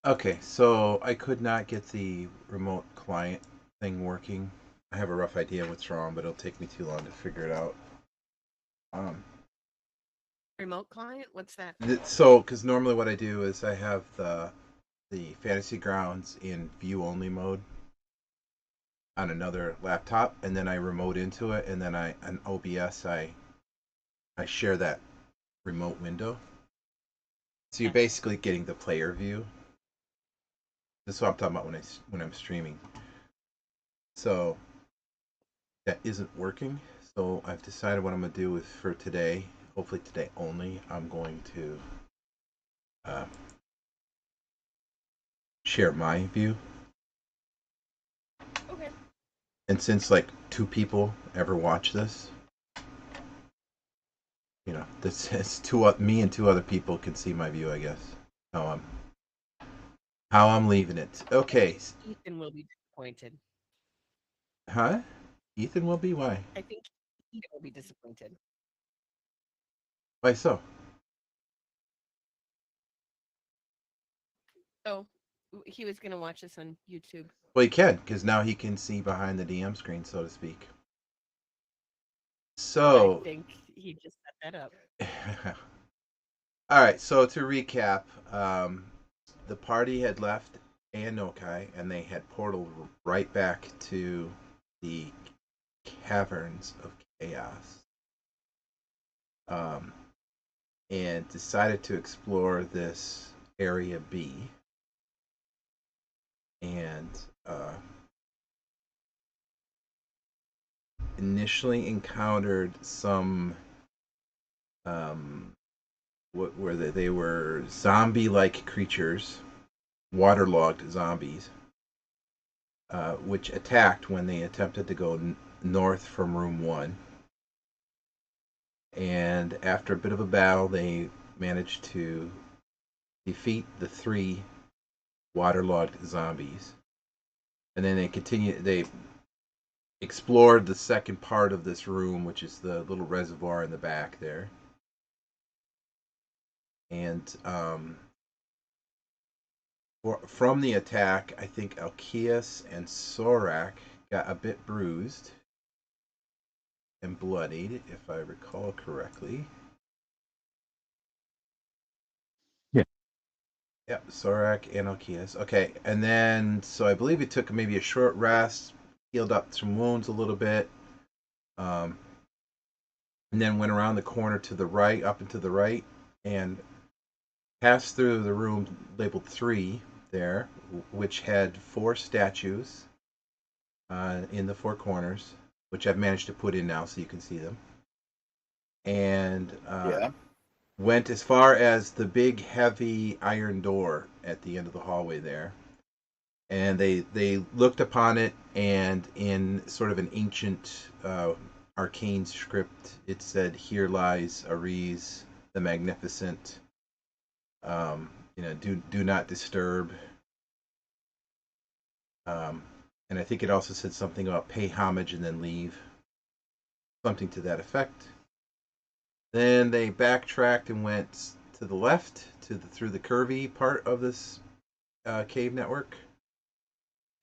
Okay, so I could not get the remote client thing working. I have a rough idea what's wrong, but it'll take me too long to figure it out. Um, Remote client? What's that? so, because normally what I do is I have the Fantasy Grounds in view only mode on another laptop, and then I remote into it, and then I on OBS I share that remote window. So you're Gotcha. basically getting the player view. This is what I'm talking about when I'm streaming. So that isn't working. So I've decided what I'm gonna do with for today. Hopefully today only. I'm going to uh, share my view. Okay. And since like two people ever watch this, this is me and two other people can see my view. I guess how I'm how I'm leaving it. I think Okay, Ethan will be disappointed. huh? Ethan will be why? I think Ethan will be disappointed. Why so? Oh, he was going to watch this on YouTube. Well, he can because now he can see behind the DM screen, so to speak. I So, think he just set that up. all right. So to recap, the party had left Anokai and they had portaled right back to the caverns of chaos, um, and decided to explore this area B, and initially encountered some um, what were they? They were zombie-like creatures, waterlogged zombies, which attacked when they attempted to go north from room one. And after a bit of a battle, they managed to defeat the three waterlogged zombies. And then they explored the second part of this room, which is the little reservoir in the back there. And from the attack, I think Alkeus and Sorak got a bit bruised and bloodied, if I recall correctly. Yeah. Yep, Sorak and Alkeus. Okay, and then so I believe he took maybe a short rest, healed up some wounds a little bit, um, and then went around the corner to the right, up and to the right, and passed through the room labeled 3 there, which had 4 statues in the 4 corners, which I've managed to put in now so you can see them. And Yeah. went as far as the big, heavy iron door at the end of the hallway there. And they looked upon it, and in sort of an ancient arcane script, it said, "Here lies Ares the Magnificent. Um, do not disturb." Um, and I think it also said something about pay homage and then leave, something to that effect. Then they backtracked and went to the left through the curvy part of this cave network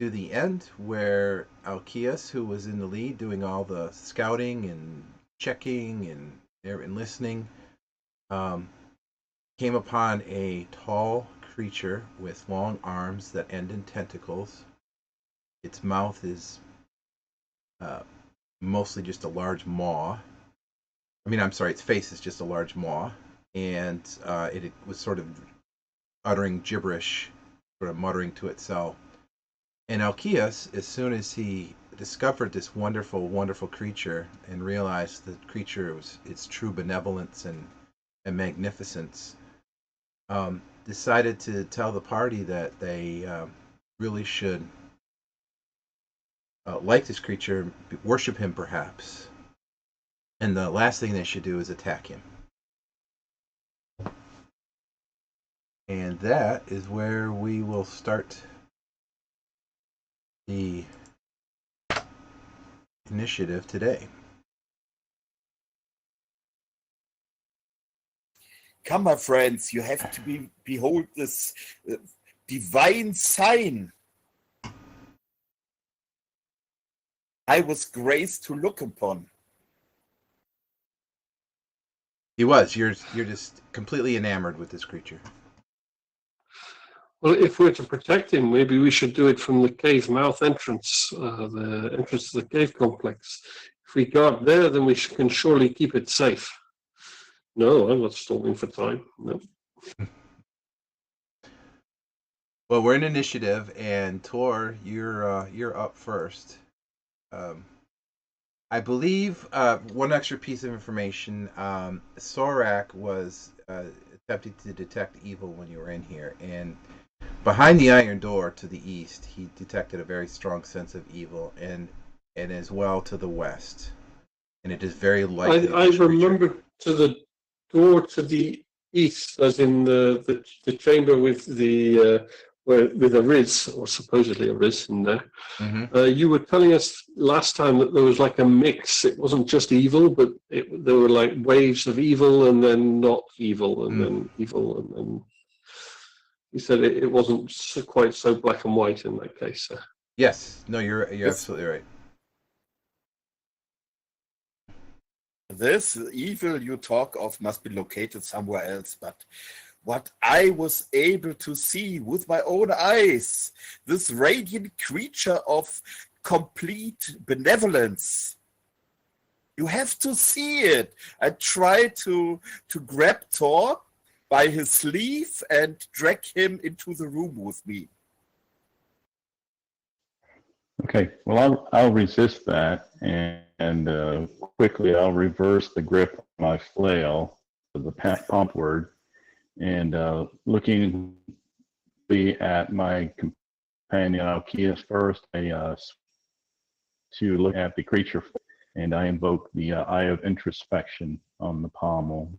to the end where Alkeus, who was in the lead doing all the scouting and checking and listening, um, came upon a tall creature with long arms that end in tentacles. Its mouth is uh, mostly just a large maw. I mean, I'm sorry, its face is just a large maw, and it was sort of uttering gibberish, sort of muttering to itself. And Alkeus, as soon as he discovered this wonderful, wonderful creature and realized the creature was its true benevolence and magnificence, decided to tell the party that they really should like this creature, worship him perhaps, and the last thing they should do is attack him. And that is where we will start the initiative today. Come, my friends, you have to behold this divine sign I was graced to look upon. He was. You're just completely enamored with this creature. Well, if we're to protect him, maybe we should do it from the cave mouth entrance, the entrance to the cave complex. If we guard there, then we can surely keep it safe. No, I'm not stalling for time. No. Well, we're in initiative, and Tor, you're up first. I believe one extra piece of information: Sorak was attempting to detect evil when you were in here, and behind the iron door to the east, he detected a very strong sense of evil, and as well to the west, and it is very likely. I remember to the door to the east, as in the chamber with the with a riz, or supposedly a riz in there. Mm-hmm. You were telling us last time that there was like a mix. It wasn't just evil, but there were like waves of evil and then not evil and then evil. And then you said it wasn't quite so black and white in that case. Yes. No, you're absolutely right. This evil you talk of must be located somewhere else, but what I was able to see with my own eyes, this radiant creature of complete benevolence. You have to see it. I tried to grab Thor by his sleeve and drag him into the room with me. Okay, well, I'll resist that, and quickly I'll reverse the grip of my flail, the pomp word, and looking at my companion Alkeus first, to look at the creature, and I invoke the Eye of Introspection on the pommel.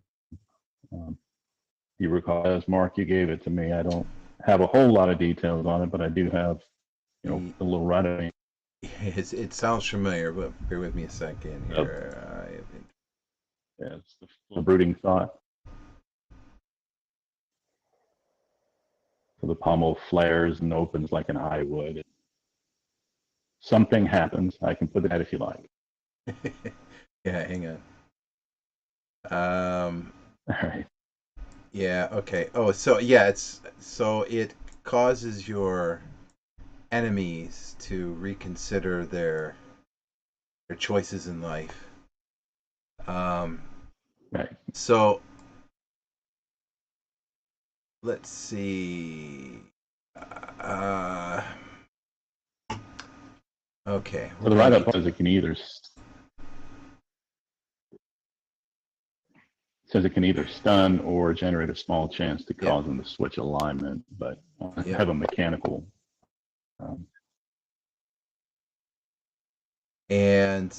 You recall, as Mark, you gave it to me. I don't have a whole lot of details on it, but I do have, a little writing. It sounds familiar, but bear with me a second here. Yeah, it's the brooding thought. So the pommel flares and opens like an eye would. Something happens. I can put that if you like. Yeah, hang on. All right. Yeah, okay. Oh, so yeah, it causes your enemies to reconsider their choices in life. Right. So let's see. Okay. Well, the write-up says it can either stun or generate a small chance to cause them to switch alignment, but have a mechanical. And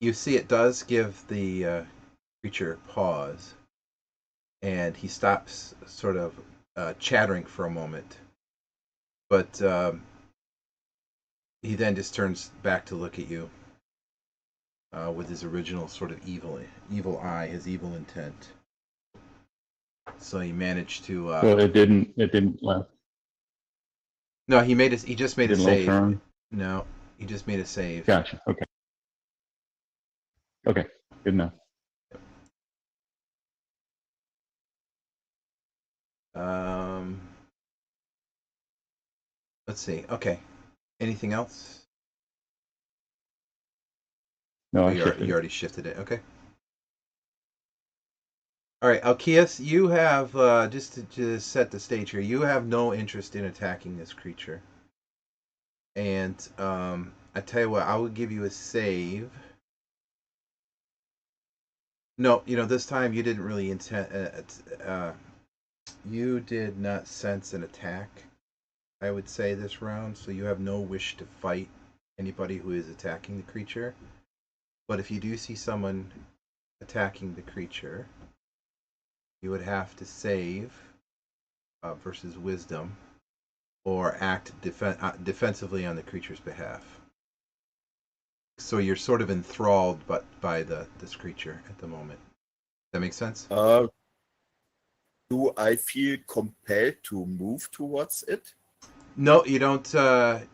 you see, it does give the creature pause, and he stops, sort of chattering for a moment, but he then just turns back to look at you with his original sort of evil eye, his evil intent. So he managed to. So it didn't left. No, he just made a save. Turn? No, he just made a save. Gotcha. Okay. Okay. Good enough. Let's see. Okay. Anything else? No, you already shifted it. Okay. All right, Alkeus, you have just to set the stage here. You have no interest in attacking this creature, and I tell you what, I will give you a save. No, this time you didn't really intend. You did not sense an attack, I would say, this round, so you have no wish to fight anybody who is attacking the creature. But if you do see someone attacking the creature, you would have to save versus wisdom, or act defensively on the creature's behalf. So you're sort of enthralled by this creature at the moment. Does that make sense? Do I feel compelled to move towards it? No, you don't.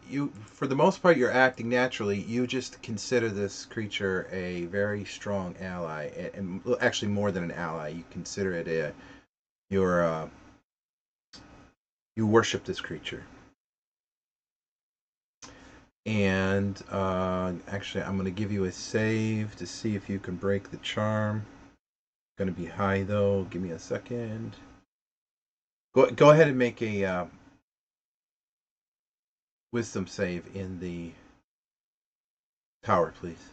You, for the most part, you're acting naturally. You just consider this creature a very strong ally, and actually more than an ally. You consider it a your you worship this creature. And actually, I'm going to give you a save to see if you can break the charm. Going to be high though. Give me a second. Go ahead and make a wisdom save in the tower, please.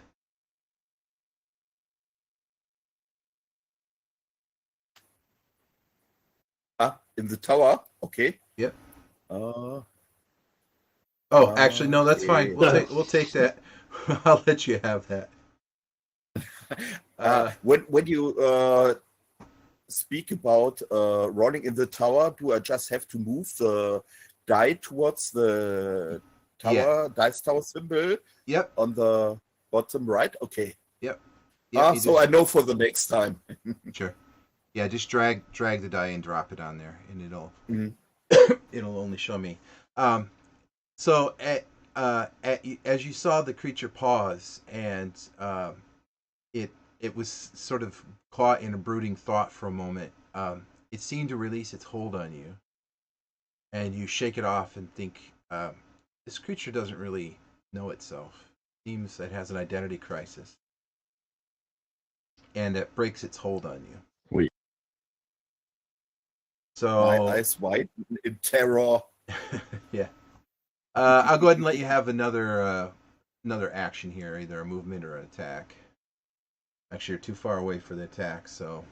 In the tower? Okay. Yep. Oh, actually, no, that's fine. We'll take that. I'll let you have that. When you speak about running in the tower, do I just have to move the die towards the tower, dice tower symbol? Yep. On the bottom right? Okay. Yep. So I know for the next time. Sure. Yeah, just drag the die and drop it on there, and it'll only show me. So as you saw the creature pause, and it was sort of caught in a brooding thought for a moment. It seemed to release its hold on you, and you shake it off and think, this creature doesn't really know itself. Seems it has an identity crisis, and it breaks its hold on you. Sweet. So my eyes wide in terror. Yeah. I'll go ahead and let you have another action here, either a movement or an attack. Actually, you're too far away for the attack, so.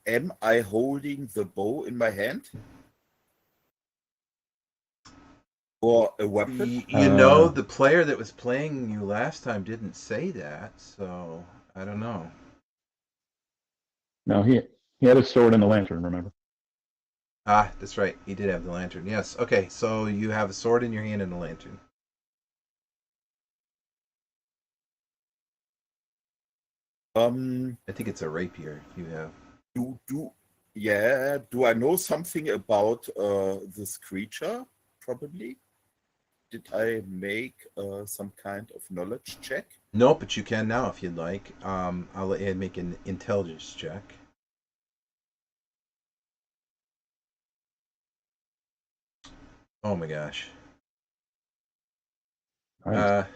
Am I holding the bow in my hand? Or a weapon? You know, the player that was playing you last time didn't say that, so I don't know. No, he had a sword and a lantern, remember? Ah, that's right. He did have the lantern. Yes. Okay, so you have a sword in your hand and a lantern. I think it's a rapier if you have. Do I know something about this creature? Probably. Did I make some kind of knowledge check? No, but you can now if you'd like. I'll let you make an intelligence check. Oh my gosh. Nice.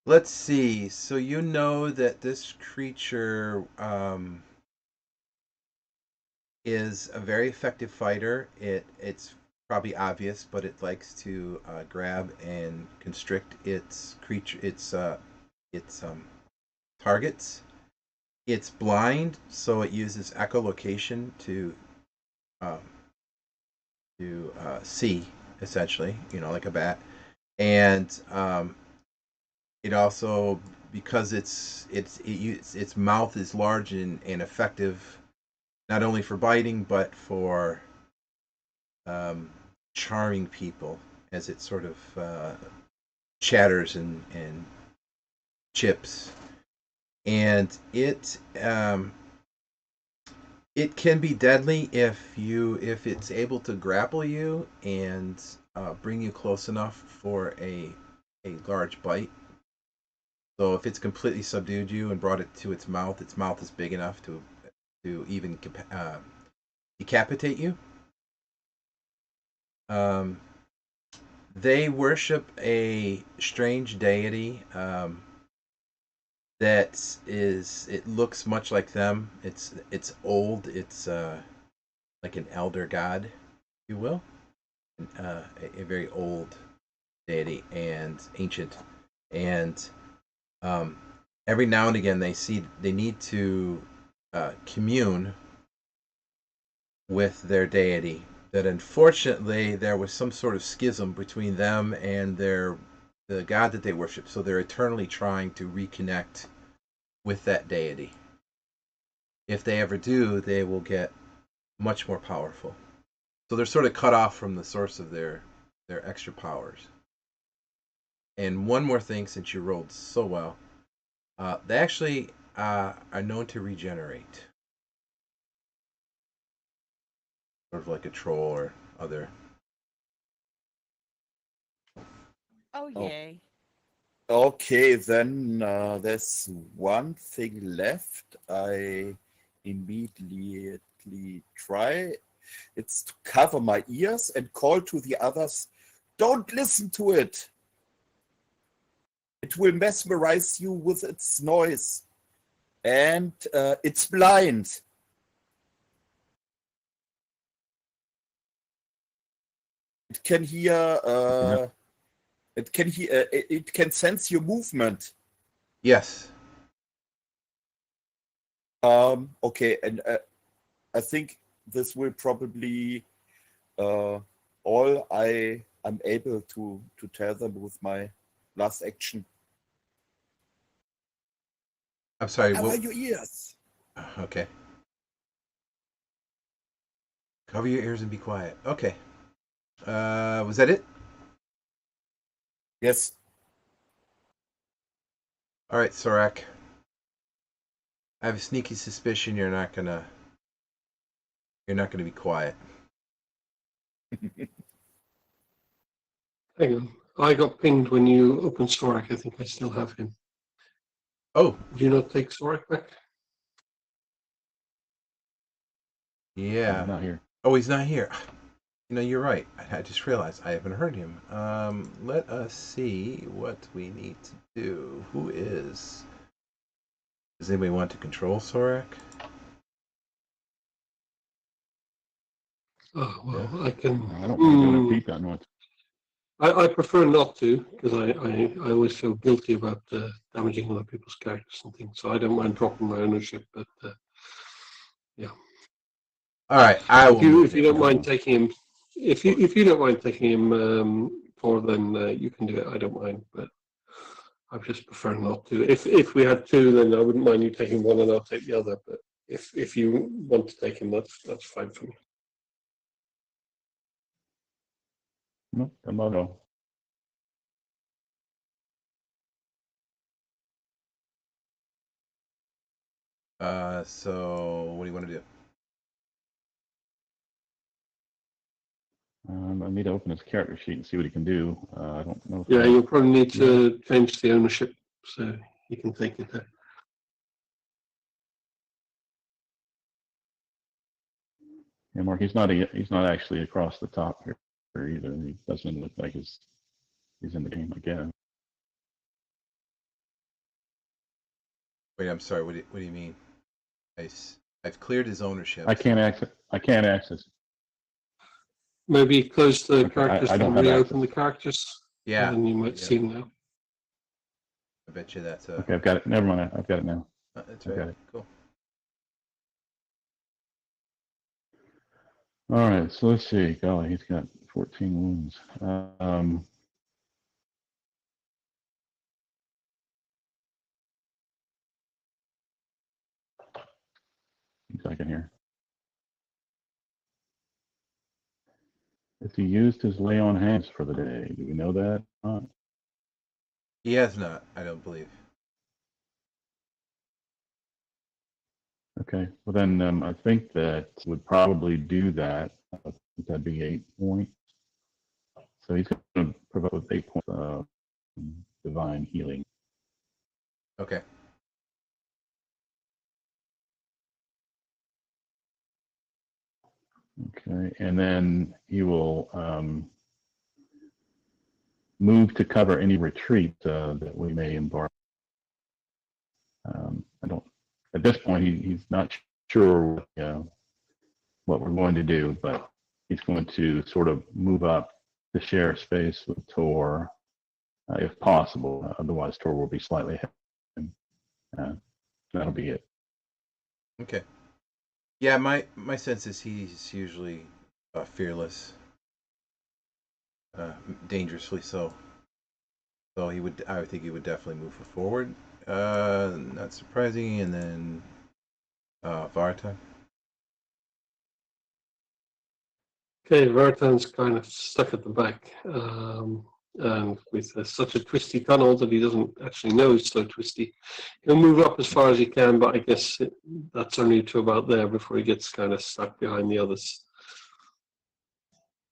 Let's see. So you know that this creature is a very effective fighter. It's probably obvious, but it likes to grab and constrict its targets. It's blind, so it uses echolocation to see, essentially, like a bat. And it also, because its mouth is large and effective, not only for biting but for charming people, as it sort of chatters and chips. And it can be deadly if it's able to grapple you and bring you close enough for a large bite. So if it's completely subdued you and brought it to its mouth is big enough to even decapitate you. They worship a strange deity that it looks much like them. It's old. It's like an elder god, if you will, a very old deity and ancient. And every now and again they need to commune with their deity. That unfortunately there was some sort of schism between them and the god that they worship. So they're eternally trying to reconnect with that deity. If they ever do, they will get much more powerful. So they're sort of cut off from the source of their extra powers. And one more thing, since you rolled so well, they actually are known to regenerate, sort of like a troll or other. Oh, Oh. yay. Okay, then there's one thing left. I immediately try. It's to cover my ears and call to the others, don't listen to it. It will mesmerize you with its noise. And it's blind. It can hear. It can hear. It can sense your movement. Yes. Okay, and I think this will probably all I'm able to tell them with my last action. I'm sorry. Cover What? your ears. Okay. Cover your ears and be quiet. Okay. Was that it? Yes. All right, Sorak. I have a sneaky suspicion you're not gonna be quiet. Hang on. I got pinged when you opened Sorak. I think I still have him. Oh, Would you not take Sorak back? yeah. Not here. Oh, he's not here. You know, you're right. I just realized I haven't heard him. Let us see what we need to do. Who is? Does anybody want to control Sorak? Oh, well, I can. I don't want to repeat that noise. I prefer not to, because I always feel guilty about damaging other people's characters and things. So I don't mind dropping my ownership, but yeah. All right, I will. If you don't mind taking him, if you don't mind taking him, Thor, then you can do it. I don't mind, but I just prefer not to. If we had two, then I wouldn't mind you taking one and I'll take the other. But if you want to take him, that's fine for me. No, I'm not all. So what do you want to do? I need to open his character sheet and see what he can do. I don't know. Yeah, you'll probably need to change the ownership so you can take it there. Yeah, Mark, he's not actually across the top here either. He doesn't look like he's in the game again. Wait, I'm sorry. What do you mean? I've cleared his ownership. I can't access. Maybe close the Okay, characters I don't and have reopen access. the characters. Yeah. And then you might Yeah. see them now. I bet you that's Okay, I've got it. Never mind. I've got it now. That's I've right. got it. Cool. All right, so let's see. Golly, he's got 14 wounds. A second here. If he used his lay on hands for the day, do we know that? He has not. I don't believe. Okay, well then I think that would probably do that. That'd be 8 points. So he's going to provide with 8 points of divine healing. Okay. Okay, and then he will move to cover any retreat that we may embark. I don't. At this point, he's not sure what we're going to do, but he's going to sort of move up to share space with Tor, if possible. Otherwise, Tor will be slightly ahead. That'll be it. Okay. Yeah, my sense is he's usually fearless, dangerously so. So I would think he would definitely move forward. Not surprising, and then Vartan. Okay, Vartan's kind of stuck at the back. And with such a twisty tunnel that he doesn't actually know it's so twisty, he'll move up as far as he can, but I guess that's only to about there before he gets kind of stuck behind the others.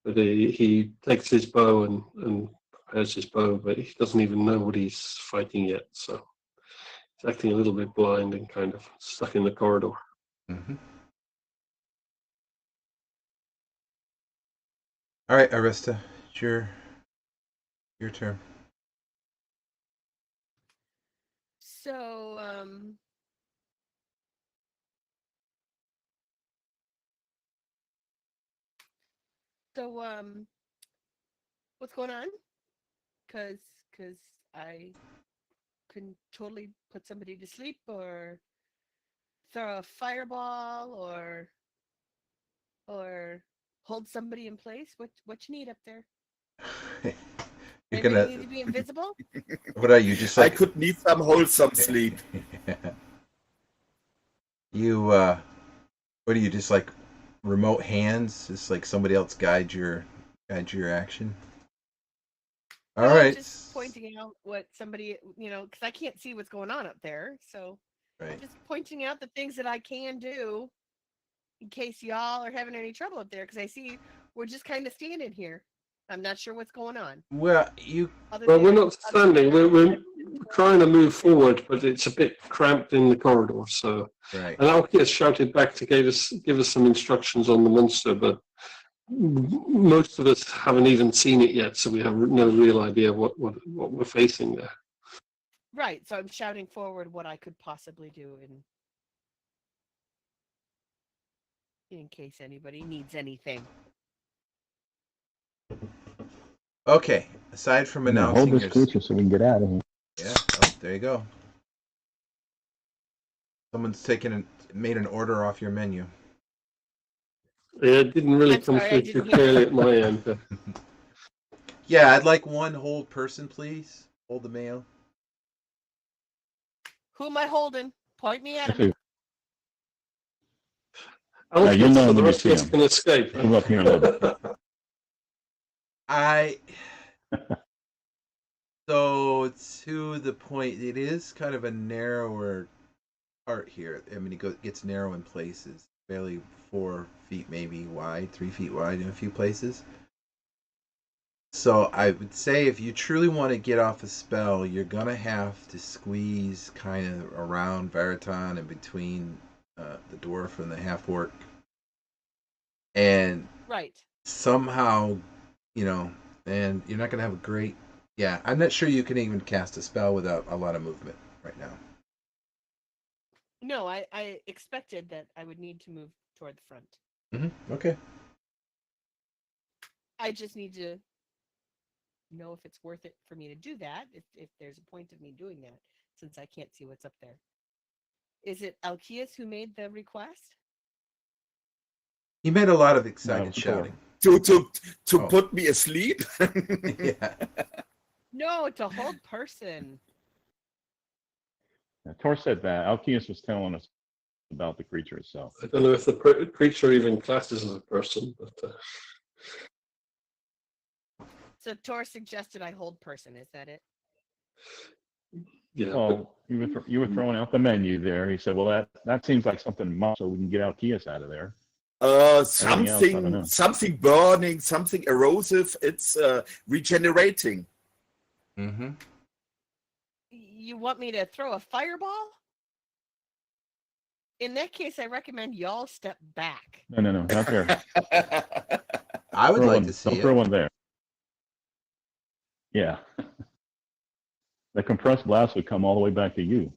But he takes his bow and prepares his bow, but he doesn't even know what he's fighting yet, so he's acting a little bit blind and kind of stuck in the corridor. Mm-hmm. All right, Arista, it's your turn. So, what's going on? Cause I can totally put somebody to sleep, or throw a fireball, or hold somebody in place. What you need up there? You're Anybody gonna. need to be invisible? What are you, just I like could need some wholesome sleep. you? What are you, just like remote hands? Just like somebody else guide your action. All No, right. just pointing out what somebody, because I can't see what's going on up there. So Right. just pointing out the things that I can do in case y'all are having any trouble up there. Because I see we're just kind of standing here. I'm not sure what's going on. Well, We're not standing. We're trying to move forward, but it's a bit cramped in the corridor. So, right. and Alkias shouted back to give us some instructions on the monster, but most of us haven't even seen it yet, so we have no real idea what we're facing there. Right. So I'm shouting forward what I could possibly do in case anybody needs anything. Okay. Aside from Hold announcing this your creature so we can get out of here. Yeah. Oh, there you go. Someone's made an order off your menu. Yeah, it didn't really I'm come sorry, I through too didn't hear clearly at my end. But Yeah, I'd like one hold person, please. Hold the mail. Who am I holding? Point me at him. Yeah, you'll Alkias, know so the when you rest see of us him. can escape. Come up here a little bit. So to the point, it is kind of a narrower part here. I mean, it gets narrow in places, barely 4 feet maybe wide, 3 feet wide in a few places. So I would say if you truly want to get off a spell, you're gonna have to squeeze kind of around Veriton and between the dwarf and the half orc, and Right. somehow, and you're not gonna have a great. Yeah, I'm not sure you can even cast a spell without a lot of movement right now. No, I expected that I would need to move toward the front. Mm-hmm. Okay. I just need to know if it's worth it for me to do that, if there's a point of me doing that, since I can't see what's up there. Is it Alkias who made the request? He made a lot of excited shouting. To put me asleep? Yeah. No, to hold person. Tor said that. Alkias was telling us about the creature itself. I don't know if the creature even classes as a person, but So Tor suggested I hold person. Is that it? yeah. Oh, you were throwing out the menu there. He said, "Well, that seems like something must, so we can get Alkias out of there." Something burning, something erosive. It's regenerating. Mm-hmm. You want me to throw a fireball? In that case, I recommend y'all step back. No, not there. I would like to see Don't it. throw one there. Yeah. The compressed blast would come all the way back to you.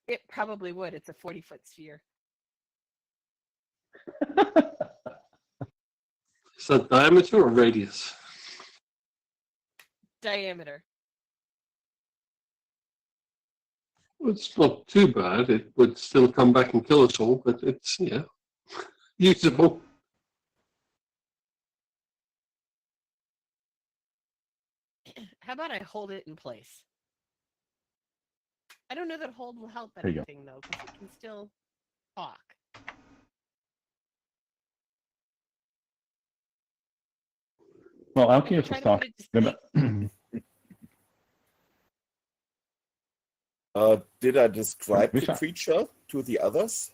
It probably would. It's a 40-foot sphere. Is that diameter or radius? Diameter. It's not too bad. It would still come back and kill us all, but it's, usable. How about I hold it in place? I don't know that hold will help There you go. anything, though, because it can still talk. Well, I'm Alkeus was trying to put talking it to about. Did I describe Which the I- creature to the others?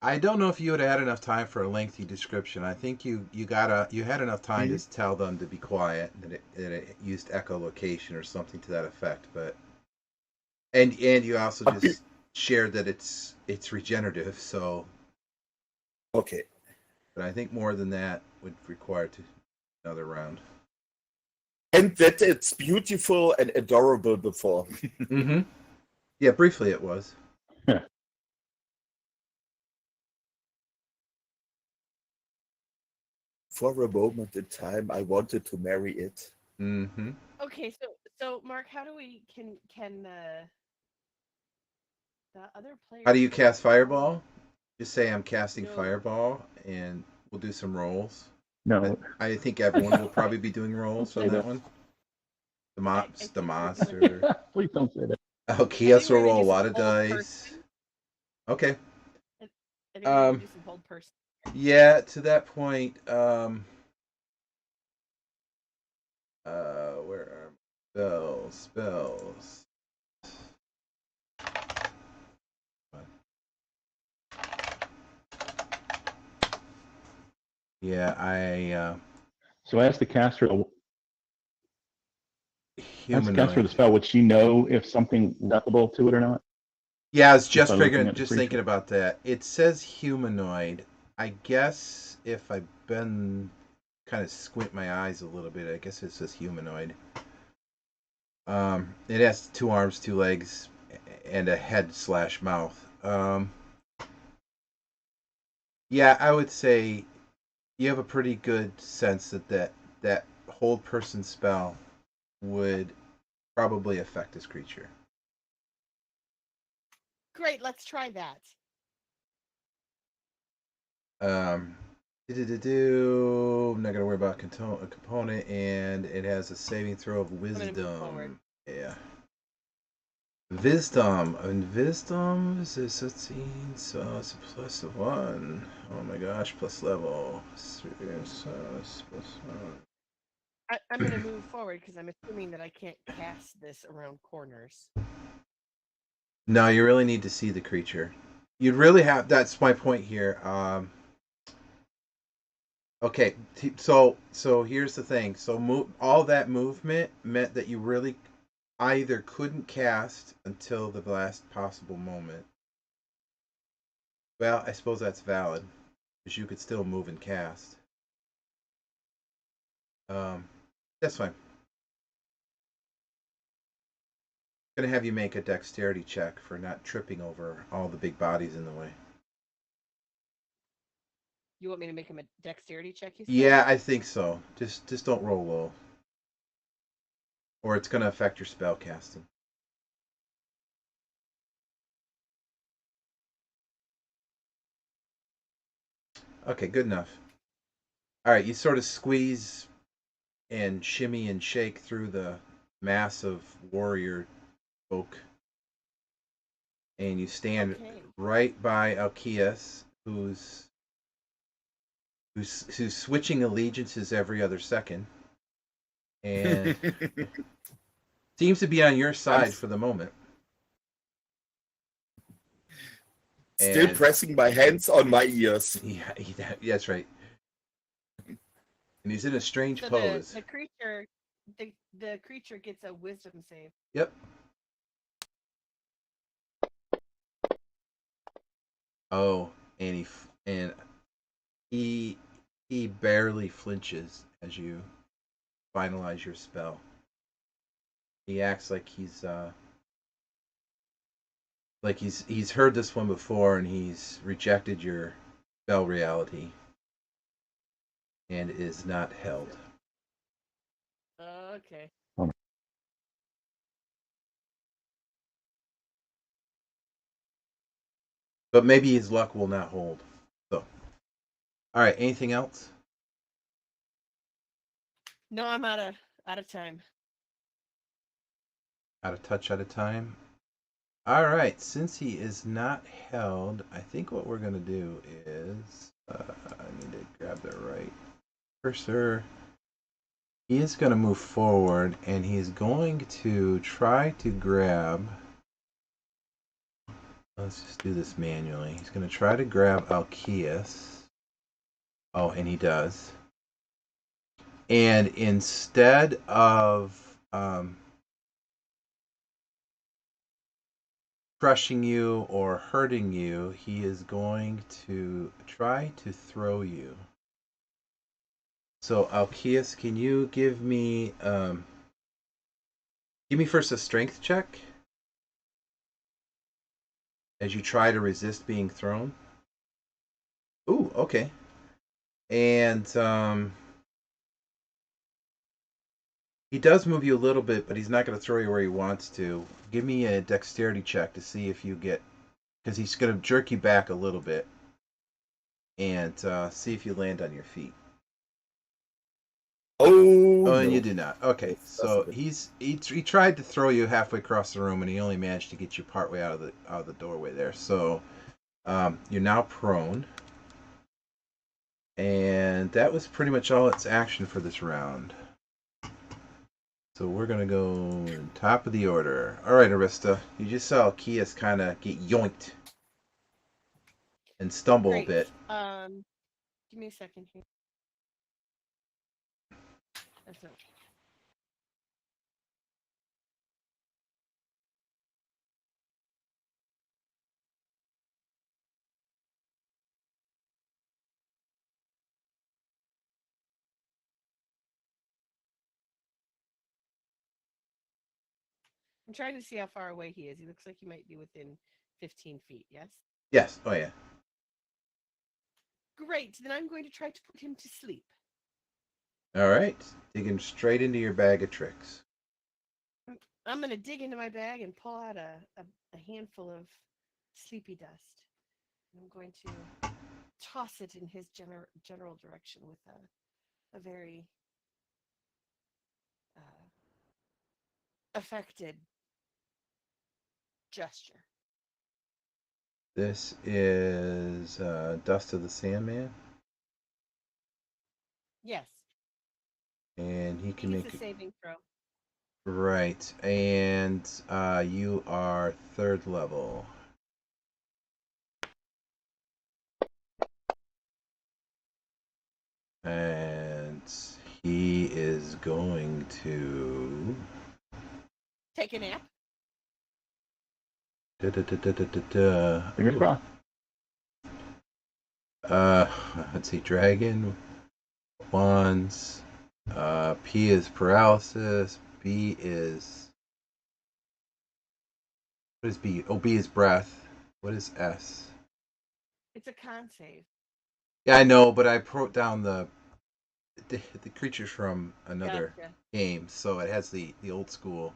I don't know if you would have had enough time for a lengthy description. I think you had enough time to tell them to be quiet, that it used echolocation or something to that effect. But and you also just shared that it's regenerative. So, Okay. but I think more than that would require another round. And that it's beautiful and adorable before. Mm-hmm. Yeah, briefly it was. For a moment in time, I wanted to marry it. Mm-hmm. Okay, so Mark, how do we can the other players? How do you cast Fireball? Just say I'm casting No. Fireball, and we'll do some rolls. No, I think everyone will probably be doing rolls on that one. I The think we're monster. please don't say that. Oh, I think Kios we're will gonna roll a do some lot of hold dice. person. Okay. I think we're gonna Um, do some hold person. Yeah, to that point, where are spells? Yeah, So as the caster of humanoid. the spell, would she know if something applicable to it or not? Yeah, I was Just by looking figuring, at the just creature? thinking about that. It says humanoid. I guess if I've been kind of squint my eyes a little bit, I guess it says humanoid. It has 2 arms, 2 legs, and a head/mouth. Yeah, I would say you have a pretty good sense that hold person spell would probably affect this creature. Great, let's try that. I'm not gonna worry about a component, and it has a saving throw of gonna move forward. wisdom. Yeah. Wisdom. And wisdom is a 13, so it's a plus of 1. Oh my gosh, plus level. Plus 1. I'm gonna move forward because I'm assuming that I can't cast this around corners. No, you really need to see the creature. You'd really have. That's my point here. Okay, so here's the thing. So all that movement meant that you really either couldn't cast until the last possible moment. Well, I suppose that's valid, because you could still move and cast. That's fine. I'm gonna have you make a dexterity check for not tripping over all the big bodies in the way. You want me to make him a dexterity check? You said? Yeah, I think so. Just don't roll low, or it's gonna affect your spell casting. Okay, good enough. All right, you sort of squeeze and shimmy and shake through the mass of warrior folk, and you stand right by Alkeus, who's switching allegiances every other second, and seems to be on your side for the moment. Still And pressing my hands on my ears. yeah, that's right. And he's in a strange So pose. the creature, the creature gets a wisdom save. Yep. Oh, and he barely flinches as you finalize your spell. He acts like he's heard this one before, and he's rejected your spell reality and is not held. Okay. But maybe his luck will not hold. So, all right. Anything else? No, I'm out of time. Out of touch, out of time. All right. Since he is not held, I think what we're gonna do is I need to grab the right cursor. He is going to move forward, and he's going to try to grab. Let's just do this manually. He's going to try to grab Alkeus. Oh, and he does. And instead of crushing you or hurting you, he is going to try to throw you. So, Alkeus, can you give me first a strength check as you try to resist being thrown? Ooh, okay. And he does move you a little bit, but he's not going to throw you where he wants to. Give me a dexterity check to see if you get, because he's going to jerk you back a little bit, and see if you land on your feet. Oh, Oh, and no. you do not. Okay, so he tried to throw you halfway across the room, and he only managed to get you partway out of the doorway there. So you're now prone, and that was pretty much all its action for this round. So we're gonna go top of the order. All right, Arista, you just saw Alkeus kind of get yoinked and stumble Great. a bit. Give me a second here. That's not. I'm trying to see how far away he is. He looks like he might be within 15 feet, yes? Yes. Oh yeah. Great. Then I'm going to try to put him to sleep. All right. Digging straight into your bag of tricks. I'm going to dig into my bag and pull out a handful of sleepy dust. I'm going to toss it in his general direction with a very affected gesture. This is Dust of the Sandman, Yes. and he can He's make a saving throw. right. And you are 3rd level. And he is going to Take a nap. Fingers crossed. Let's see, Dragon, Wands, P is Paralysis, B is... What is B? Oh, B is Breath. What is S? It's a con save. Yeah, I know, but I wrote down the creatures from another Gotcha. game, so it has the old school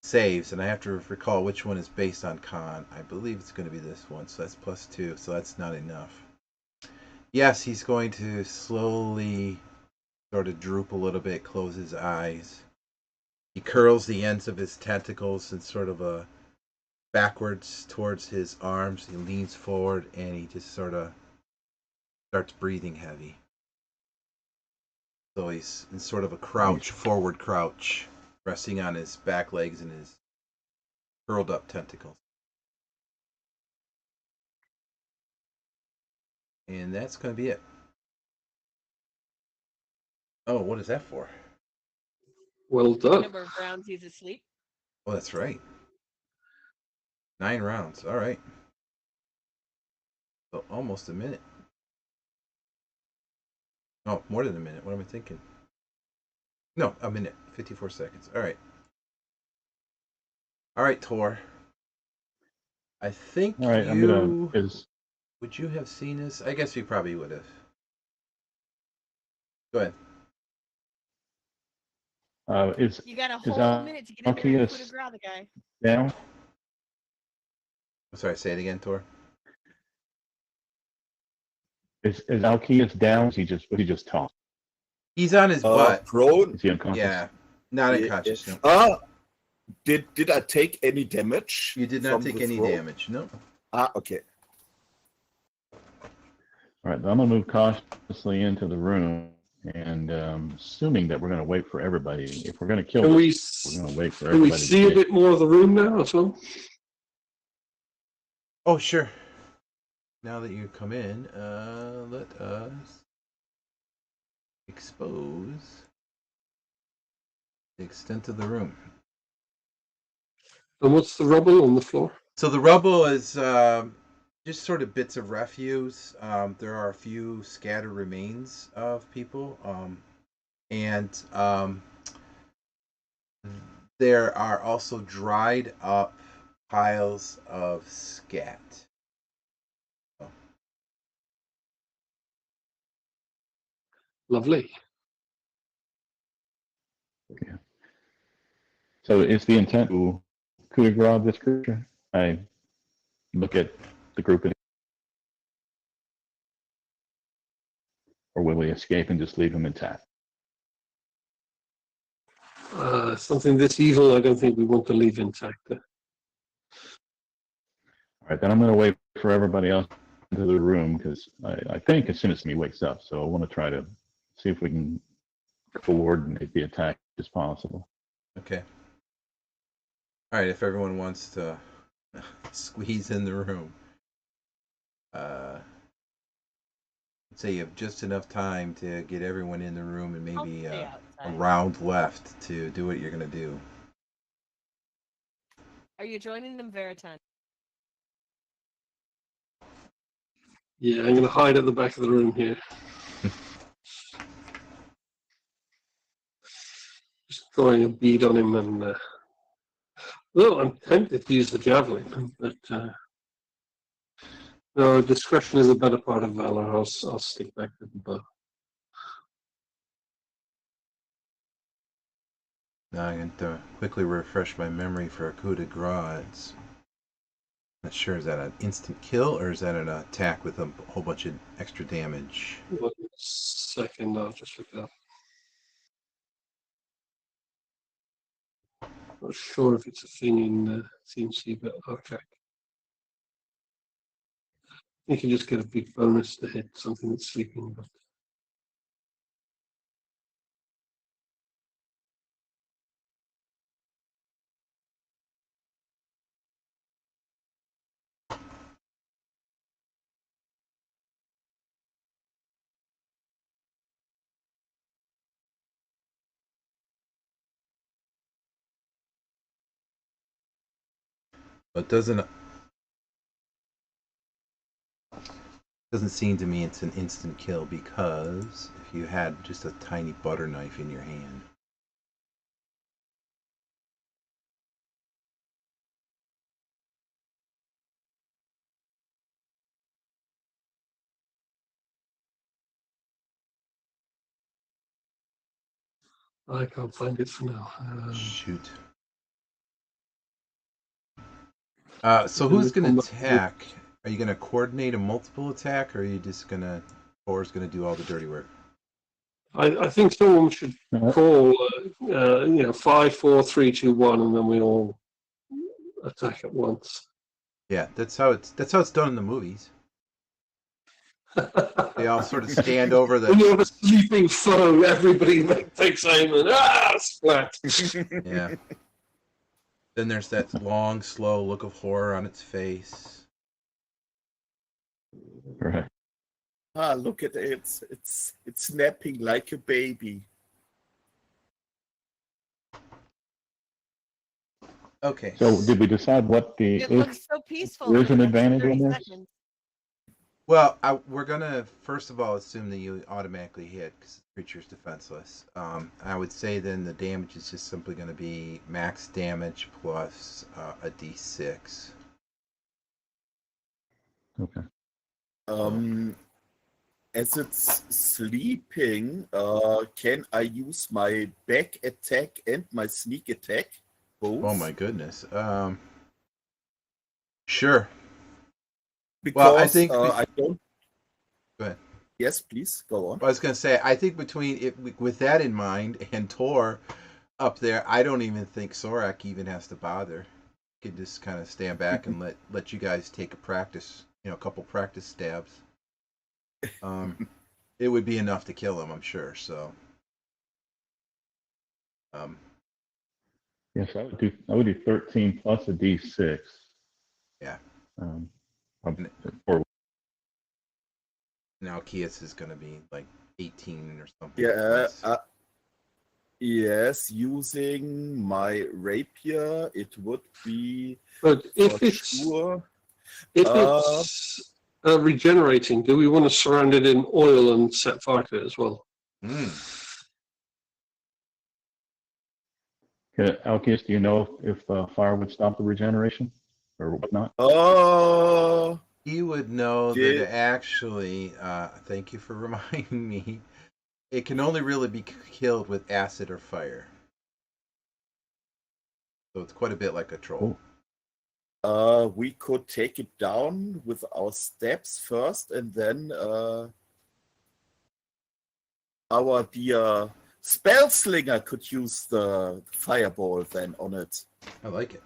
saves, and I have to recall which one is based on con. I believe it's going to be this one, so that's +2, so that's not enough. Yes, he's going to slowly sort of droop a little bit, close his eyes. He curls the ends of his tentacles in sort of a backwards towards his arms. He leans forward, and he just sort of starts breathing heavy. So he's in sort of a crouch, forward crouch, resting on his back legs and his curled up tentacles. And that's going to be it. Oh, what is that for? Well done. Number of rounds he's asleep. Oh, that's right. 9 rounds. All right. So almost a minute. Oh, more than a minute. What am I thinking? No, a minute. 54 seconds. All right. All right, Tor. I think All right, would you have seen this? I guess you probably would have. Go ahead. You got a whole minute to get in there and coup de grace the guy. Down? I'm sorry, say it again, Tor. Is Alkeus down? Was he just tossed? He's on his butt. Prone. Is he unconscious? Yeah, not unconscious. No. Did I take any damage? You did not take any damage. No. Okay. All right, I'm gonna move cautiously into the room and assuming that we're going to wait for everybody. If we're going to kill Can we, this, we're going to wait for can we everybody see to a bit more of the room now as well? Oh, sure. Now that you come in, let us expose the extent of the room. And what's the rubble on the floor? So the rubble is just sort of bits of refuse. There are a few scattered remains of people, and there are also dried up piles of scat. Lovely. Okay. So is the intent to coup de grace this creature? I look at the group, or will we escape and just leave him intact? Something this evil, I don't think we want to leave intact. All right, then I'm going to wait for everybody else into the room because I think as soon as he wakes up, so I want to try to see if we can coordinate the attack as possible. Okay. All right. If everyone wants to squeeze in the room, let's say you have just enough time to get everyone in the room and maybe I'll stay a outside. round left to do what you're going to do. Are you joining them, Veritan? Yeah, I'm going to hide at the back of the room here. Just throwing a bead on him, and well, I'm tempted to use the javelin, but no, discretion is a better part of valor. I'll stick back with the bow. Now I'm going to quickly refresh my memory for a coup de grace. Not sure, is that an instant kill or is that an attack with a whole bunch of extra damage? 1 second, I'll just look it up. Not sure if it's a thing in CMC, but I'll check. You can just get a big bonus to hit something that's sleeping. But It doesn't seem to me it's an instant kill because if you had just a tiny butter knife in your hand. I can't find it for now. Shoot. So who's going to attack? Are you going to coordinate a multiple attack, or are you just going to, Thor's going to do all the dirty work? I think someone should call, 5, 4, 3, 2, 1, and then we all attack at once. Yeah, that's how it's done in the movies. They all sort of stand over the. When you have a sleeping foe, everybody takes aim and splat. Yeah. Then there's that long, slow look of horror on its face. Right. Look at it. It's napping like a baby. Okay. So did we decide what the It looks so peaceful. there's for an the next advantage 30 in this? seconds. Well, we're gonna first of all assume that you automatically hit because the creature's defenseless. I would say then the damage is just simply going to be max damage plus a d6. Okay. As it's sleeping, can I use my back attack and my sneak attack? Both? Oh my goodness. Sure. Because Well, I think I don't. Go ahead. Yes, please go on. I was going to say, I think between it, with that in mind and Tor up there, I don't even think Sorak even has to bother. He can just kind of stand back and let you guys take a couple practice stabs. it would be enough to kill him, I'm sure. So, Yes, I would do 13 plus a d6. yeah. Um, And or now Kias is going to be like 18 or something. Yeah. plus. Yes, using my rapier, it would be But if for it's sure. regenerating, do we want to surround it in oil and set fire to it as well? Alkius, do you know if fire would stop the regeneration or whatnot? Oh, He would know that Did- it actually, thank you for reminding me, it can only really be killed with acid or fire. So it's quite a bit like a troll. we could take it down with our steps first, and then our dear spell slinger could use the fireball then on it. I like it.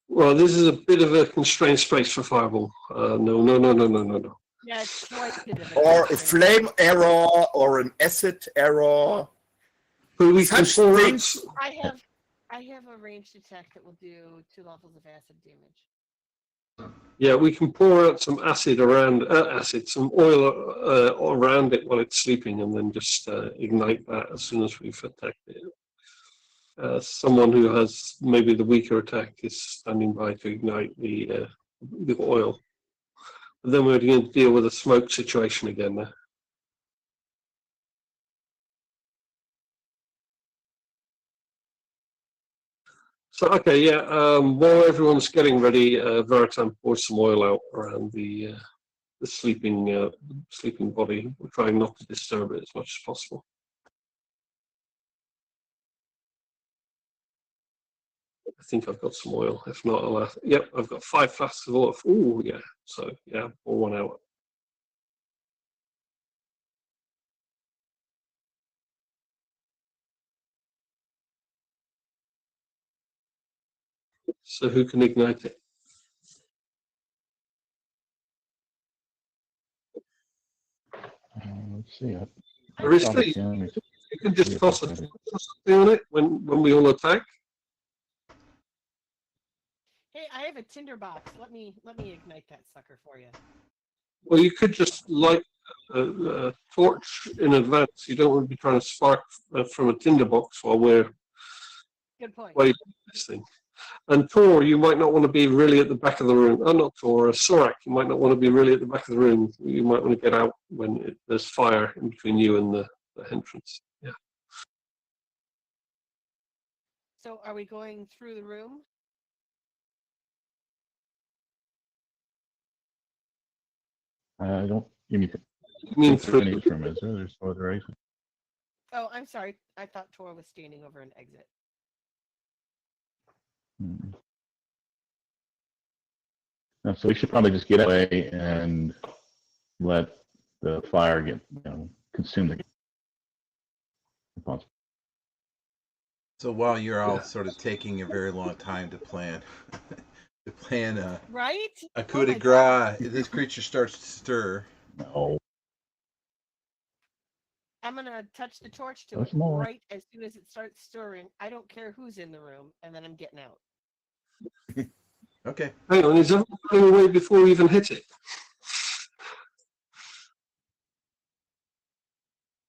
Well, this is a bit of a constrained space for fireball. No. Yeah, it's quite a bit of Or a constraint. flame arrow or an acid arrow. But we can Such pour things. I have a ranged attack that will do 2 levels of acid damage. Yeah, we can pour out some acid around some oil around it while it's sleeping, and then just ignite that as soon as we've attacked it. Someone who has maybe the weaker attack is standing by to ignite the oil. But then we're going to deal with a smoke situation again there. So, okay, yeah, while everyone's getting ready, Veritam pours some oil out around the sleeping body. We're trying not to disturb it as much as possible. I think I've got some oil. If not, I'll have, yep, I've got 5 flasks of oil. Oh, yeah, so, yeah, pour one out. So who can ignite it? Let's see. Arista, you can just toss something on it when we all attack. Hey, I have a tinder box. Let me ignite that sucker for you. Well, you could just light a torch in advance. You don't want to be trying to spark from a tinderbox while we're Good point. waiting for this thing. And Tor, you might not want to be really at the back of the room. Oh, not Tor, Sorak, you might not want to be really at the back of the room. You might want to get out when there's fire in between you and the entrance. Yeah. So are we going through the room? I don't. You mean through through? any room, is there? There's no other exit. Oh, I'm sorry. I thought Tor was standing over an exit. No, so we should probably just get away and let the fire get, consume the. So while you're all sort of taking a very long time to plan, Right? a coup de grace, this creature starts to stir. No. I'm gonna touch the torch to There's it more. right as soon as it starts stirring. I don't care who's in the room, and then I'm getting out. Okay. Hang on, is everyone running away before we even hit it?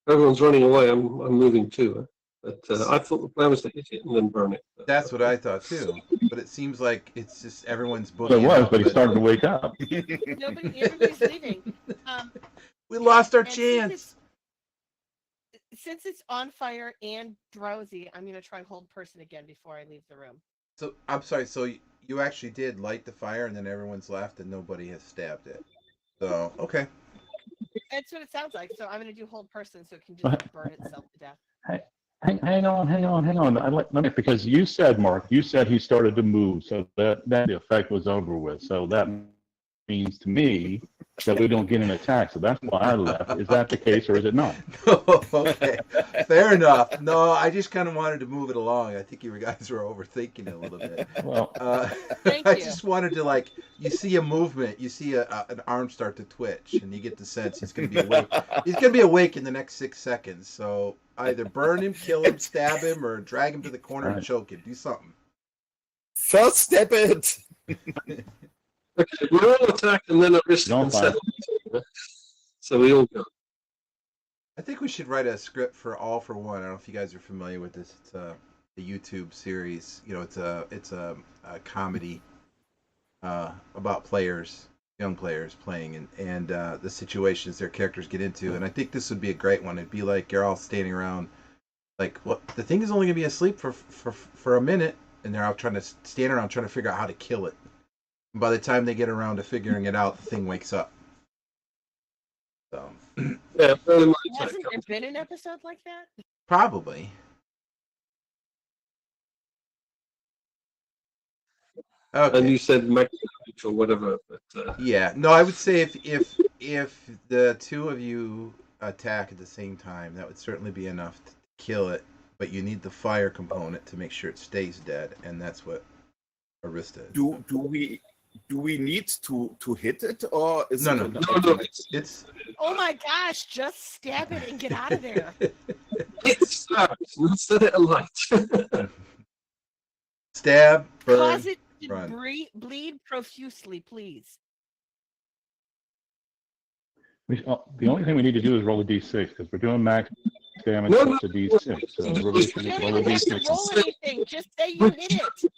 Everyone's running away. I'm moving too. But I thought the plan was to hit it and then burn it. That's what I thought too. But it seems like it's just everyone's So booking it was, out, but he started to wake up. Everybody's leaving. We lost our And chance. Since it's on fire and drowsy, I'm gonna try hold person again before I leave the room. So I'm sorry. So you actually did light the fire, and then everyone's left, and nobody has stabbed it. So okay. That's what it sounds like. So I'm gonna do hold person so it can just burn itself to death. Hang on. Because you said, Mark, he started to move, so that the effect was over with. So that means to me that we don't get an attack. So that's why I left. Is that the case or is it not? Okay, fair enough. No, I just kind of wanted to move it along. I think you guys were overthinking it a little bit. Well, Thank I you. just wanted to, like, you see a movement, you see an arm start to twitch, and you get the sense he's going to be awake. He's going to be awake in the next 6 seconds. So either burn him, kill him, stab him, or drag him to the corner and Right. choke him. Do something. First step it. Okay, we're all attacked and then Arista Don't can fight. settle. So we all go. I think we should write a script for All for One. I don't know if you guys are familiar with this. It's a YouTube series. You know, it's a comedy about players, young players playing, and the situations their characters get into. And I think this would be a great one. It'd be like you're all standing around, like, well, the thing is only gonna be asleep for a minute, and they're all trying to stand around trying to figure out how to kill it. And by the time they get around to figuring it out, the thing wakes up. So Yeah, very much Hasn't there been an episode like that? probably. Okay. And you said magnetic or whatever, but Yeah, no, I would say if the two of you attack at the same time, that would certainly be enough to kill it. But you need the fire component to make sure it stays dead, and that's what Arista is. Do we need to hit it, or is No, it no. an no, automatic? It's Oh my gosh, just stab it and get out of there. it's let's set it alight. stab, burn. Cause it to run. bleed profusely, please. The only thing we need to do is roll a d6 because we're doing max damage No, up to d6. So everybody should You just don't roll a even have to d6. roll anything. Just say you hit it.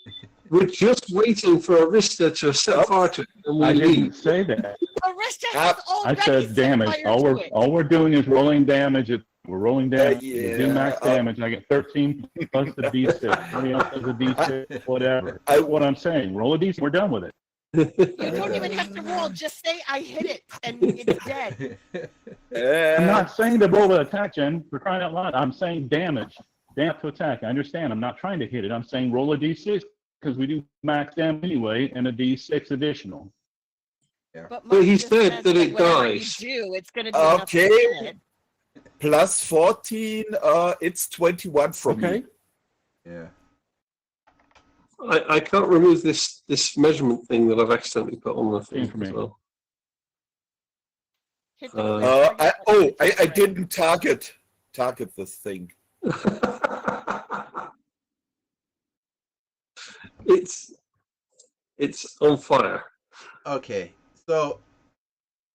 We're just waiting for Arista to set fire to it, and we I leave. didn't say that. Arista has I already said set damage. fire All to it. we're doing is rolling damage. We're rolling damage. yeah, We do max damage. I get 13 plus the d6. Somebody else does a d6, whatever. That's what I'm saying. Roll a d6. We're done with it. You don't even have to roll. Just say I hit it and it's dead. I'm not saying to roll an attack, Jen. For crying out loud. I'm saying damage. Damage to attack. I understand. I'm not trying to hit it. I'm saying roll a d6 because we do max damage anyway and a d6 additional. But Well, he Mike just said says that it whatever dies. You do, it's going to be enough Okay. to kill it. Plus 14, it's 21 from Okay. me. Yeah. I can't remove this measurement thing that I've accidentally put on the thing For me. as well. Hit the Uh, click, I didn't target this thing. It's on fire. Okay. So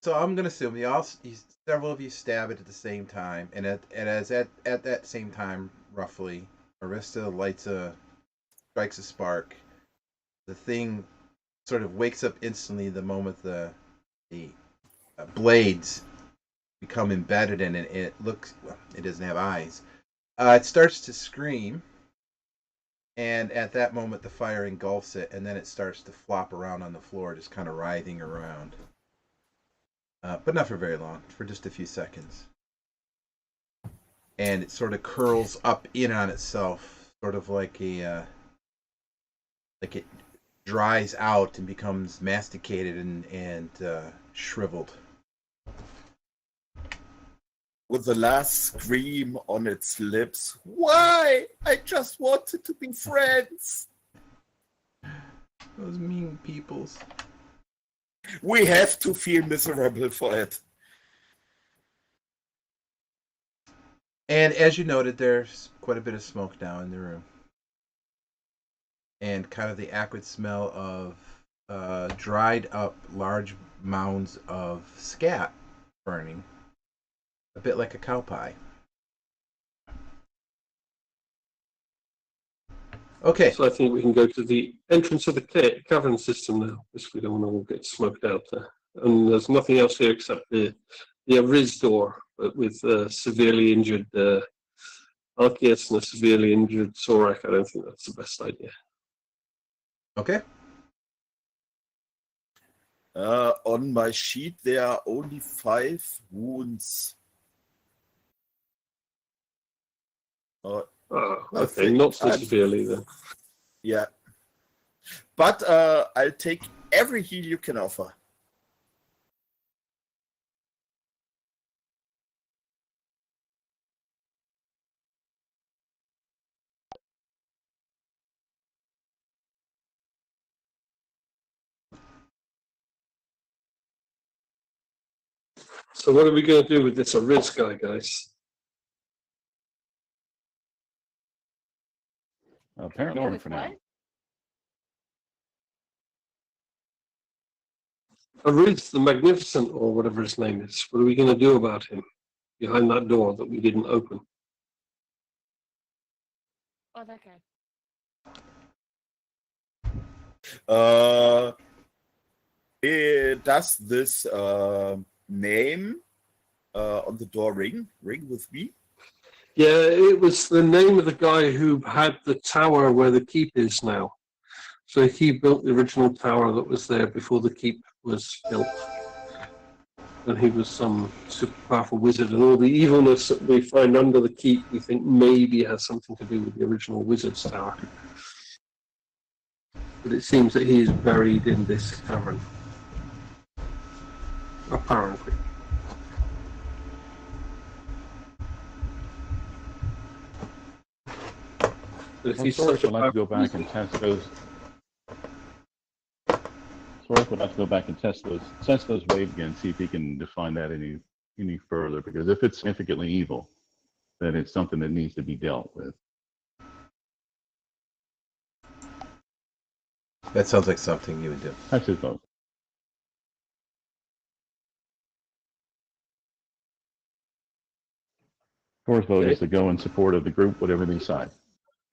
I'm gonna assume several of you stab it at the same time, and at that same time, roughly, Arista strikes a spark. The thing sort of wakes up instantly the moment the blades become embedded in it. It doesn't have eyes. It starts to scream, and at that moment the fire engulfs it, and then it starts to flop around on the floor, just kind of writhing around. But not for very long, for just a few seconds. And it sort of curls up in on itself, sort of like it dries out and becomes masticated and shriveled. With the last scream on its lips. Why? I just wanted to be friends. Those mean peoples. We have to feel miserable for it. And as you noted, there's quite a bit of smoke now in the room. And kind of the acrid smell of dried up large mounds of scat burning. A bit like a cow pie. Okay. So I think we can go to the entrance of the cavern system now, because we don't want to all get smoked out there. And there's nothing else here except the Riz door, but with severely injured Arceus and a severely injured Sorak. I don't think that's the best idea. Okay. On my sheet, there are only 5 wounds. Oh, I okay, think not so I'm- severely then. Yeah. But I'll take every heal you can offer. So what are we going to do with this Ariz guy, guys? Apparently, Go ignore him with for now. what? Ariz the Magnificent, or whatever his name is. What are we going to do about him behind that door that we didn't open? Oh, that guy. Does this name on the door ring with me? Yeah, it was the name of the guy who had the tower where the keep is now. So he built the original tower that was there before the keep was built. And he was some super powerful wizard, and all the evilness that we find under the keep, we think maybe has something to do with the original wizard's tower. But it seems that he is buried in this cavern. Apparently. But if he's Sorek such a would like to go powerful back and test those. Sorek would like to go back and test those waves again, see if he can define that any further. Because if it's significantly evil, then it's something that needs to be dealt with. That sounds like something you would do. That's his vote. Thor's vote is to go in support of the group, whatever they decide.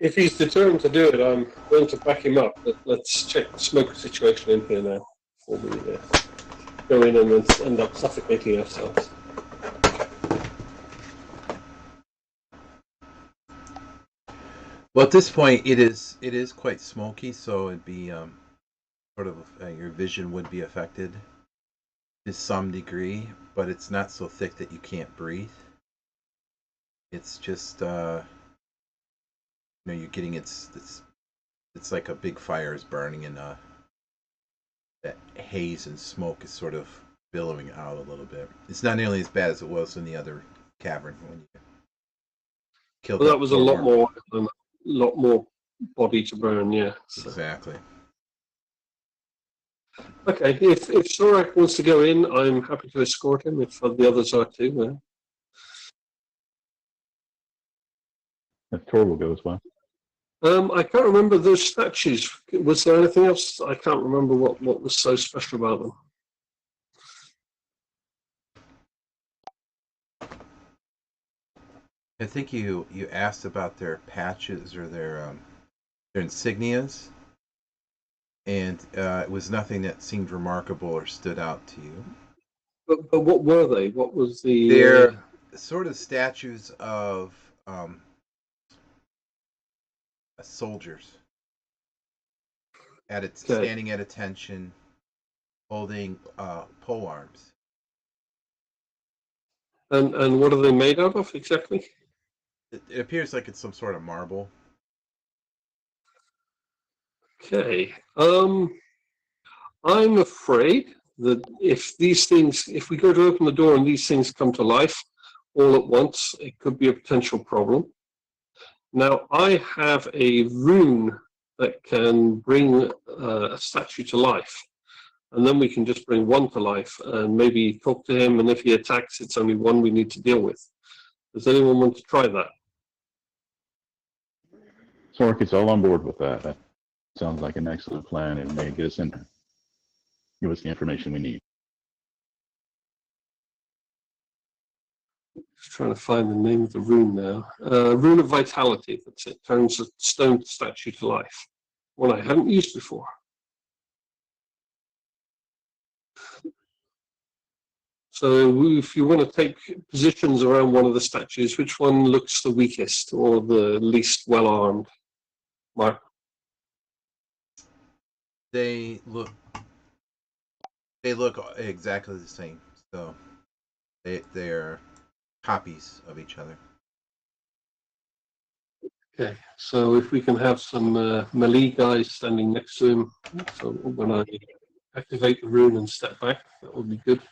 If he's determined to do it, I'm going to back him up. But let's check the smoke situation in here now before we go in and then end up suffocating ourselves. Well, at this point, it is quite smoky, so it'd be sort of your vision would be affected to some degree, but it's not so thick that you can't breathe. It's just you're getting it's like a big fire is burning, and that haze and smoke is sort of billowing out a little bit. It's not nearly as bad as it was in the other cavern when you killed. Well, that was a lot more body to burn, yeah. So. Exactly. Okay, if Sorek wants to go in, I'm happy to escort him. If the others are too. If Tor will go as well. I can't remember those statues. Was there anything else? I can't remember what was so special about them. I think you asked about their patches or their insignias, and it was nothing that seemed remarkable or stood out to you. But what were they? What was the? They're sort of statues of soldiers standing at attention, holding pole arms. And what are they made out of exactly? It appears like it's some sort of marble. Okay. I'm afraid that if we go to open the door and these things come to life all at once, it could be a potential problem. Now, I have a rune that can bring a statue to life, and then we can just bring one to life and maybe talk to him, and if he attacks, it's only one we need to deal with. Does anyone want to try that? Sorek is all on board with that. That sounds like an excellent plan, and may get us in there. Give us the information we need. Just trying to find the name of the rune now. Rune of Vitality, that's it. Turns a stone statue to life. One I hadn't used before. So if you want to take positions around one of the statues, which one looks the weakest or the least well-armed? Mark? They look exactly the same. So they're copies of each other. Okay, so if we can have some melee guys standing next to him, so when I activate the rune and step back, that would be good.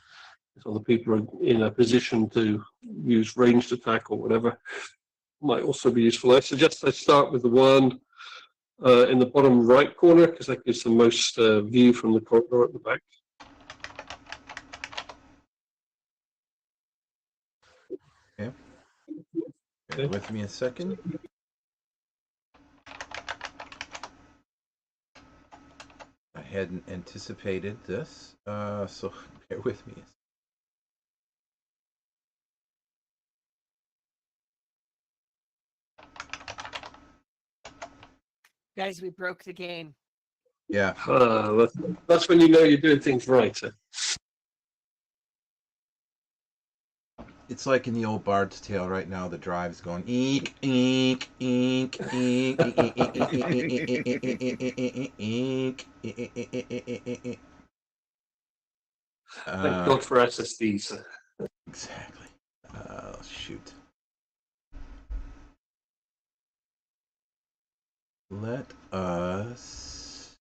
If other people are in a position to use ranged attack or whatever, might also be useful. I suggest I start with the one in the bottom right corner, because that gives the most view from the corridor at the back. Okay. Bear with me a second. I hadn't anticipated this, so bear with me. Guys, we broke the game. Yeah. That's when you know you're doing things right. It's like in the old Bard's Tale right now. The drive's going eek eek eek eek eek. Thank God for SSDs. Exactly. Shoot. Let us.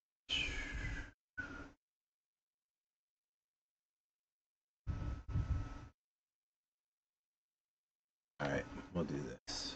All right, we'll do this.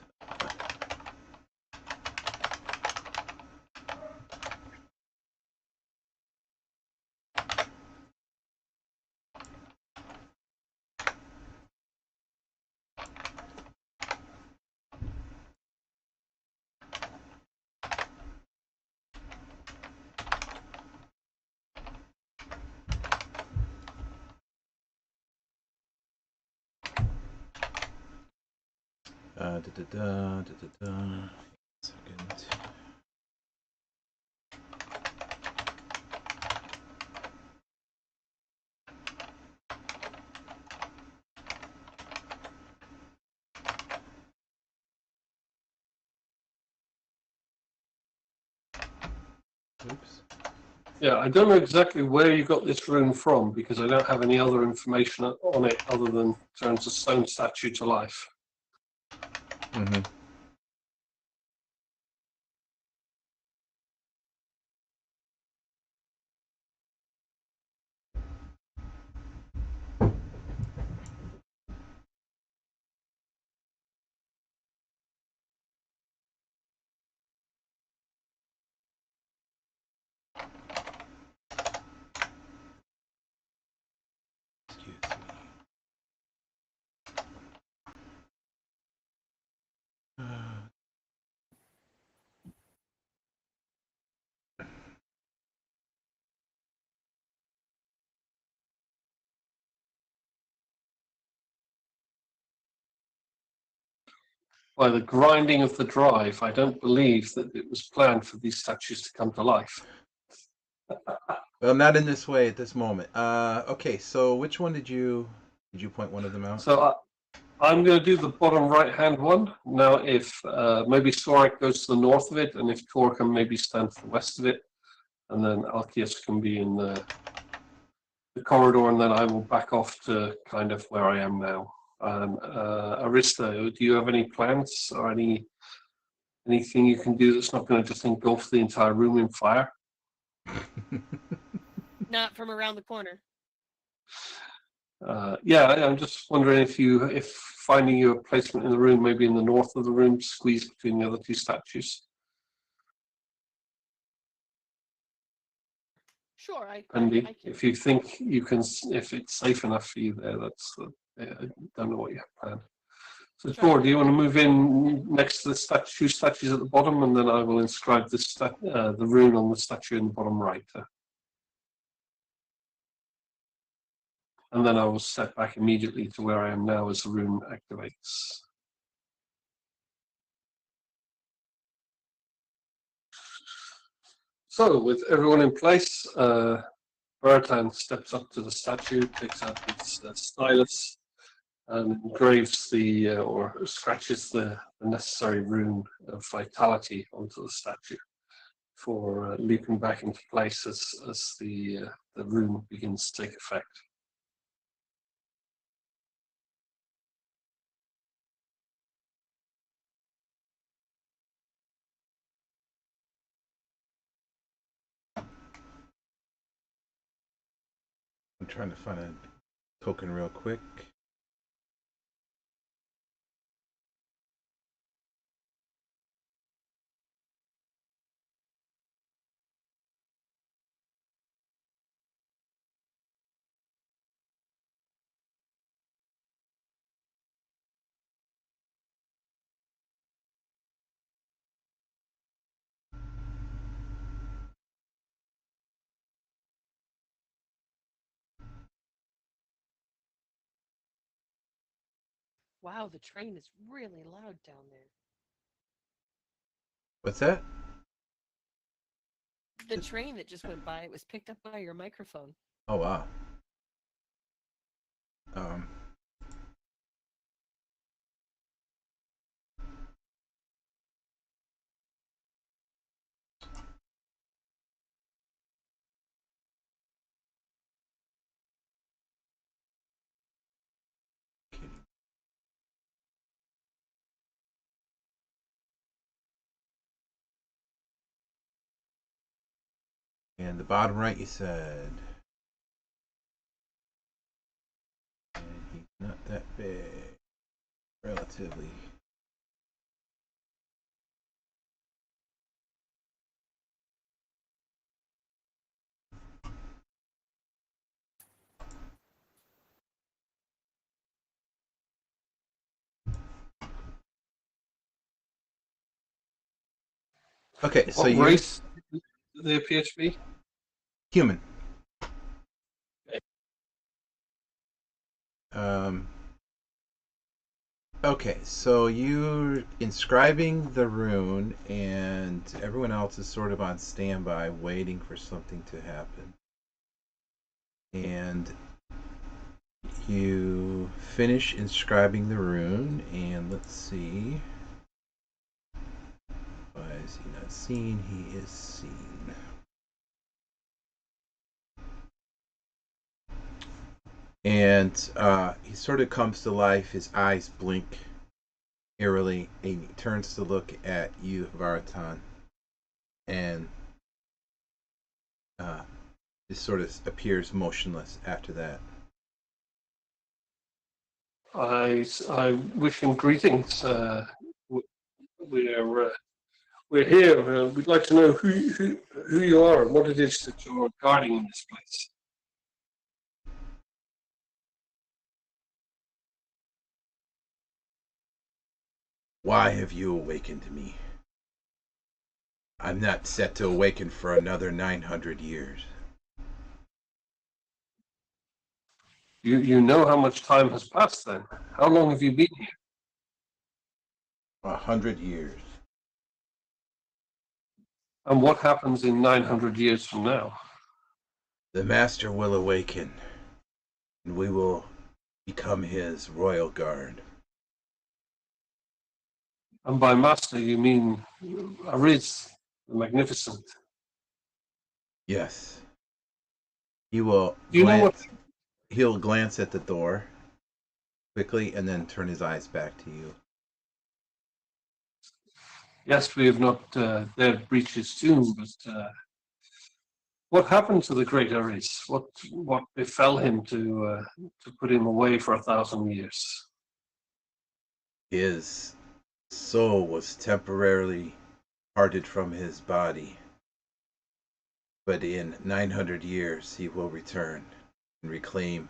Second. Oops. Yeah, I don't know exactly where you got this rune from because I don't have any other information on it other than turns a stone statue to life. Mm-hmm. Excuse me. By the grinding of the drive, I don't believe that it was planned for these statues to come to life. Well, not in this way at this moment. Okay, so which one did you point one of them out? So I'm going to do the bottom right-hand one. Now, if maybe Sorak goes to the north of it, and if Tor can maybe stand to the west of it, and then Alkius can be in the corridor, and then I will back off to kind of where I am now. Arista, do you have any plans or anything you can do that's not going to just engulf the entire room in fire? Not from around the corner. Yeah, I'm just wondering if finding you a placement in the room, maybe in the north of the room, squeeze between the other two statues. Sure, I Andy, can. if you think you can, if it's safe enough for you there, that's. I don't know what you have planned. So, Sure. Tor, do you want to move in next to the two statues at the bottom, and then I will inscribe the rune on the statue in the bottom right. And then I will step back immediately to where I am now as the rune activates. So, with everyone in place, Bertan steps up to the statue, takes out his stylus, and engraves or scratches the necessary rune of vitality onto the statue for leaping back into place as the rune begins to take effect. I'm trying to find a token real quick. Wow, the train is really loud down there. What's that? The train that just went by, it was picked up by your microphone. Oh wow. Um, and the bottom right, you said. And he's not that big, relatively. Okay, so What you're race do they appear to be? human. Okay. Um, okay, so you're inscribing the rune, and everyone else is sort of on standby, waiting for something to happen. And you finish inscribing the rune, and let's see. Why is he not seen? He is seen. And he sort of comes to life. His eyes blink eerily, and he turns to look at you, Varatan, and just sort of appears motionless after that. I wish him greetings. We're we're here. We'd like to know who you are and what it is that you're guarding in this place. Why have you awakened me? I'm not set to awaken for another 900 years. You know how much time has passed then? How long have you been here? 100 years. And what happens in 900 years from now? The master will awaken, and we will become his royal guard. And by master, you mean Ariz, the Magnificent. Yes. He will Do you know what? He'll glance at the door quickly and then turn his eyes back to you. Yes, we have not dared breach his tomb, but what happened to the great Ariz? What befell him to put him away for 1,000 years? His soul was temporarily parted from his body, but in 900 years he will return and reclaim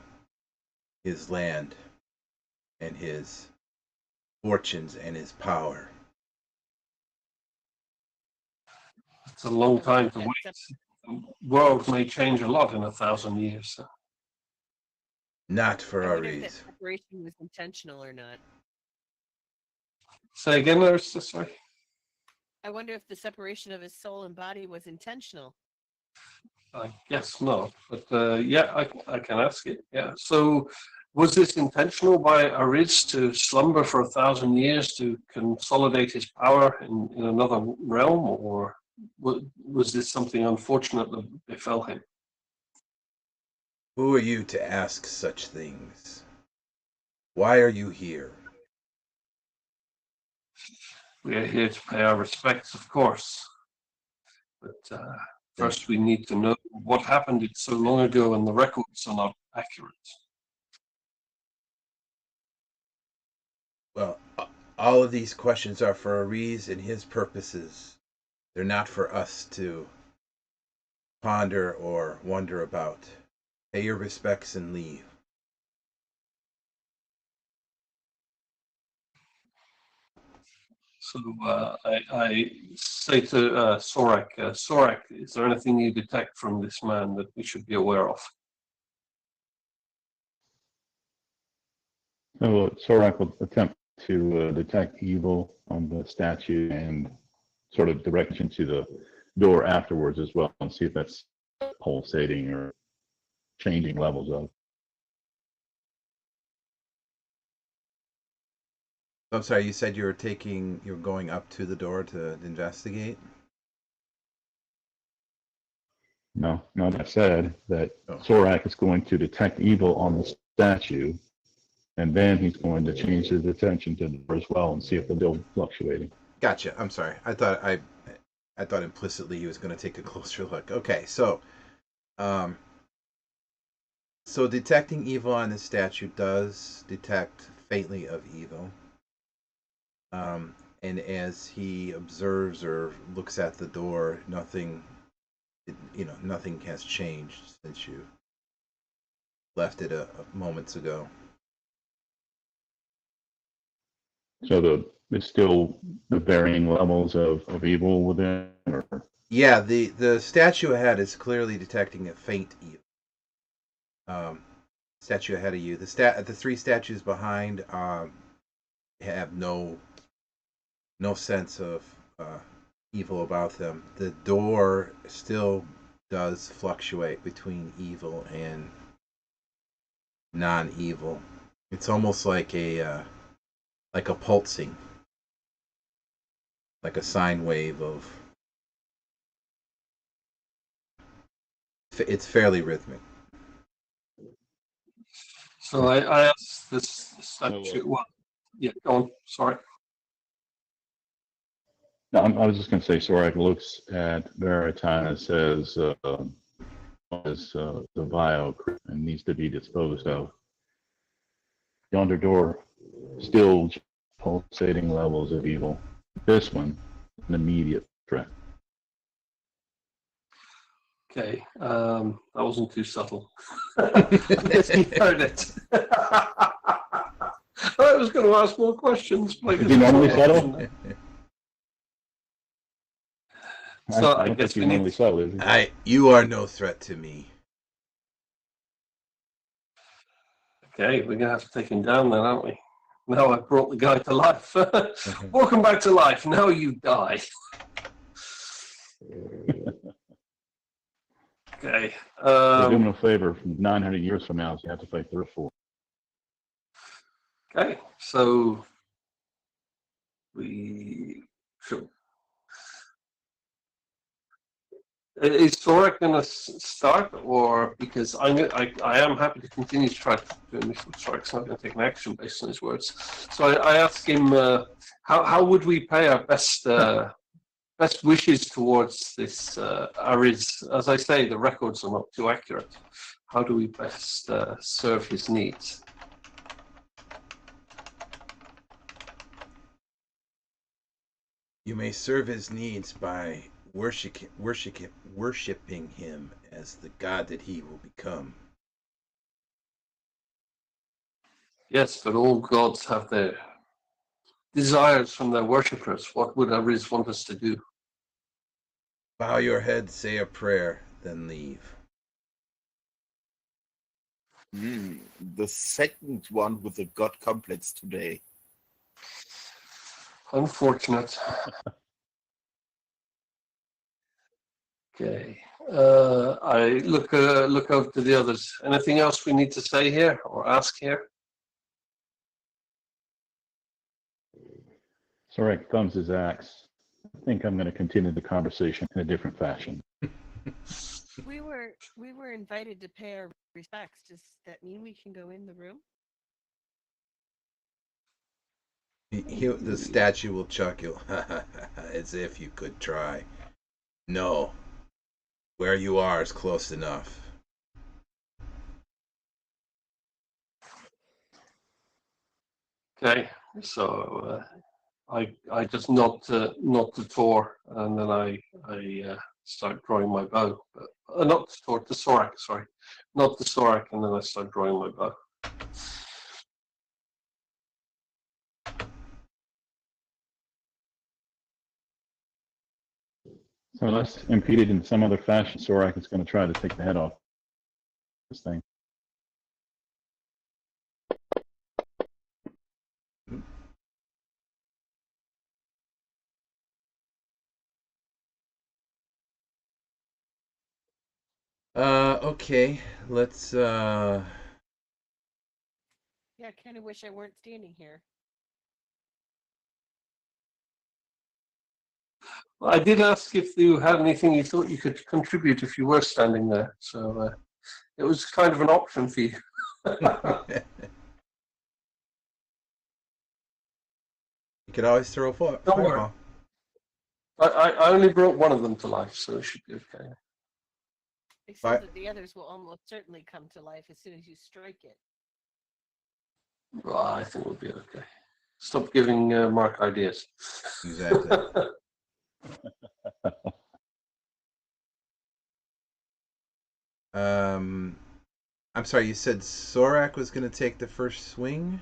his land and his fortunes and his power. It's a long time to That wait. The world may change a lot in 1,000 years. Not for I wonder if that Ariz. separation was intentional or not. Say again, Larissa, sorry. I wonder if the separation of his soul and body was intentional. I guess not, but yeah, I can ask it. Yeah. So, was this intentional by Ariz to slumber for 1,000 years to consolidate his power in another realm, or was this something unfortunate that befell him? Who are you to ask such things? Why are you here? We are here to pay our respects, of course, but first we need to know what happened so long ago, and the records are not accurate. Well, all of these questions are for Ariz and his purposes. They're not for us to ponder or wonder about. Pay your respects and leave. So I say to Sorak, Sorak, is there anything you detect from this man that we should be aware of? So Sorak will attempt to detect evil on the statue and sort of direction to the door afterwards as well, and see if that's pulsating or changing levels of. I'm sorry, you said you're going up to the door to investigate? No, I said that Oh. Sorak is going to detect evil on the statue, and then he's going to change his attention to the door as well and see if the door is fluctuating. Gotcha. I'm sorry. I thought implicitly he was going to take a closer look. Okay, so detecting evil on the statue does detect faintly of evil. And as he observes or looks at the door, nothing has changed since you left it a moments ago. So there's still the varying levels of evil within, or Yeah, the statue ahead is clearly detecting a faint evil. Statue ahead of you. The three statues behind have no sense of evil about them. The door still does fluctuate between evil and non-evil. It's almost like a pulsing, like a sine wave of. It's fairly rhythmic. So I asked this statue. Well, yeah, go on. Sorry. no, I was just going to say Sorak looks at Veritas as the vile and needs to be disposed of. Yonder door still pulsating levels of evil. This one, an immediate threat. Okay, that wasn't too subtle. If you heard it. I was going to ask more questions. But Is he normally subtle? So I I don't guess think we he's normally need. subtle, is he? You are no threat to me. Okay, we're going to have to take him down then, aren't we? Now I've brought the guy to life. Welcome back to life. Now you die. Okay. So do him a favor. 900 years from now, you have to fight 3 or 4. Okay, so we sure. Is Thorak going to start, or because I am happy to continue to try to do it if Thorak's not going to take an action based on his words. So I asked him, how would we pay our best wishes towards this Ariz? As I say, the records are not too accurate. How do we best serve his needs? You may serve his needs by worshiping him as the god that he will become. Yes, but all gods have their desires from their worshippers. What would Ariz want us to do? Bow your head, say a prayer, then leave. The second one with the god complex today. Unfortunate. Okay. I look over to the others. Anything else we need to say here or ask here? Sorak thumbs his axe. I think I'm going to continue the conversation in a different fashion. We were invited to pay our respects. Does that mean we can go in the room? The statue will chuckle, as if you could try. No, where you are is close enough. Okay. So I just nod to Thor, and then I start drawing my bow. Not to Thor, to Sorak. Sorry, not to Sorak, and then I start drawing my bow. So unless impeded in some other fashion, Sorak is going to try to take the head off this thing. Okay. Let's. Yeah, I kind of wish I weren't standing here. I did ask if you had anything you thought you could contribute if you were standing there, so it was kind of an option for you. You could always throw a Don't worry. fireball. I only brought one of them to life, so it should be okay. Except that the others will almost certainly come to life as soon as you strike it. Well, I think we'll be okay. Stop giving Mark ideas. Exactly. I'm sorry. You said Sorak was going to take the first swing.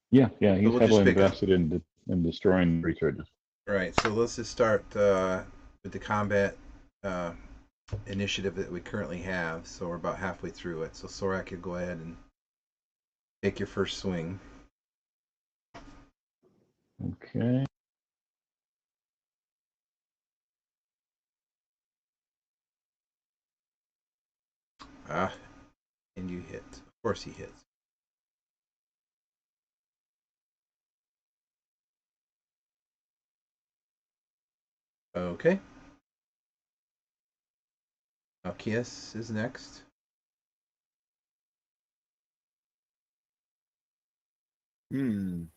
Yeah, he's we'll just heavily pick a- invested in destroying recharges. All right. So let's just start with the combat initiative that we currently have. So we're about halfway through it. So Sorak, could go ahead and take your first swing. Okay. And you hit. Of course he hits. Okay. Alkias is next. Do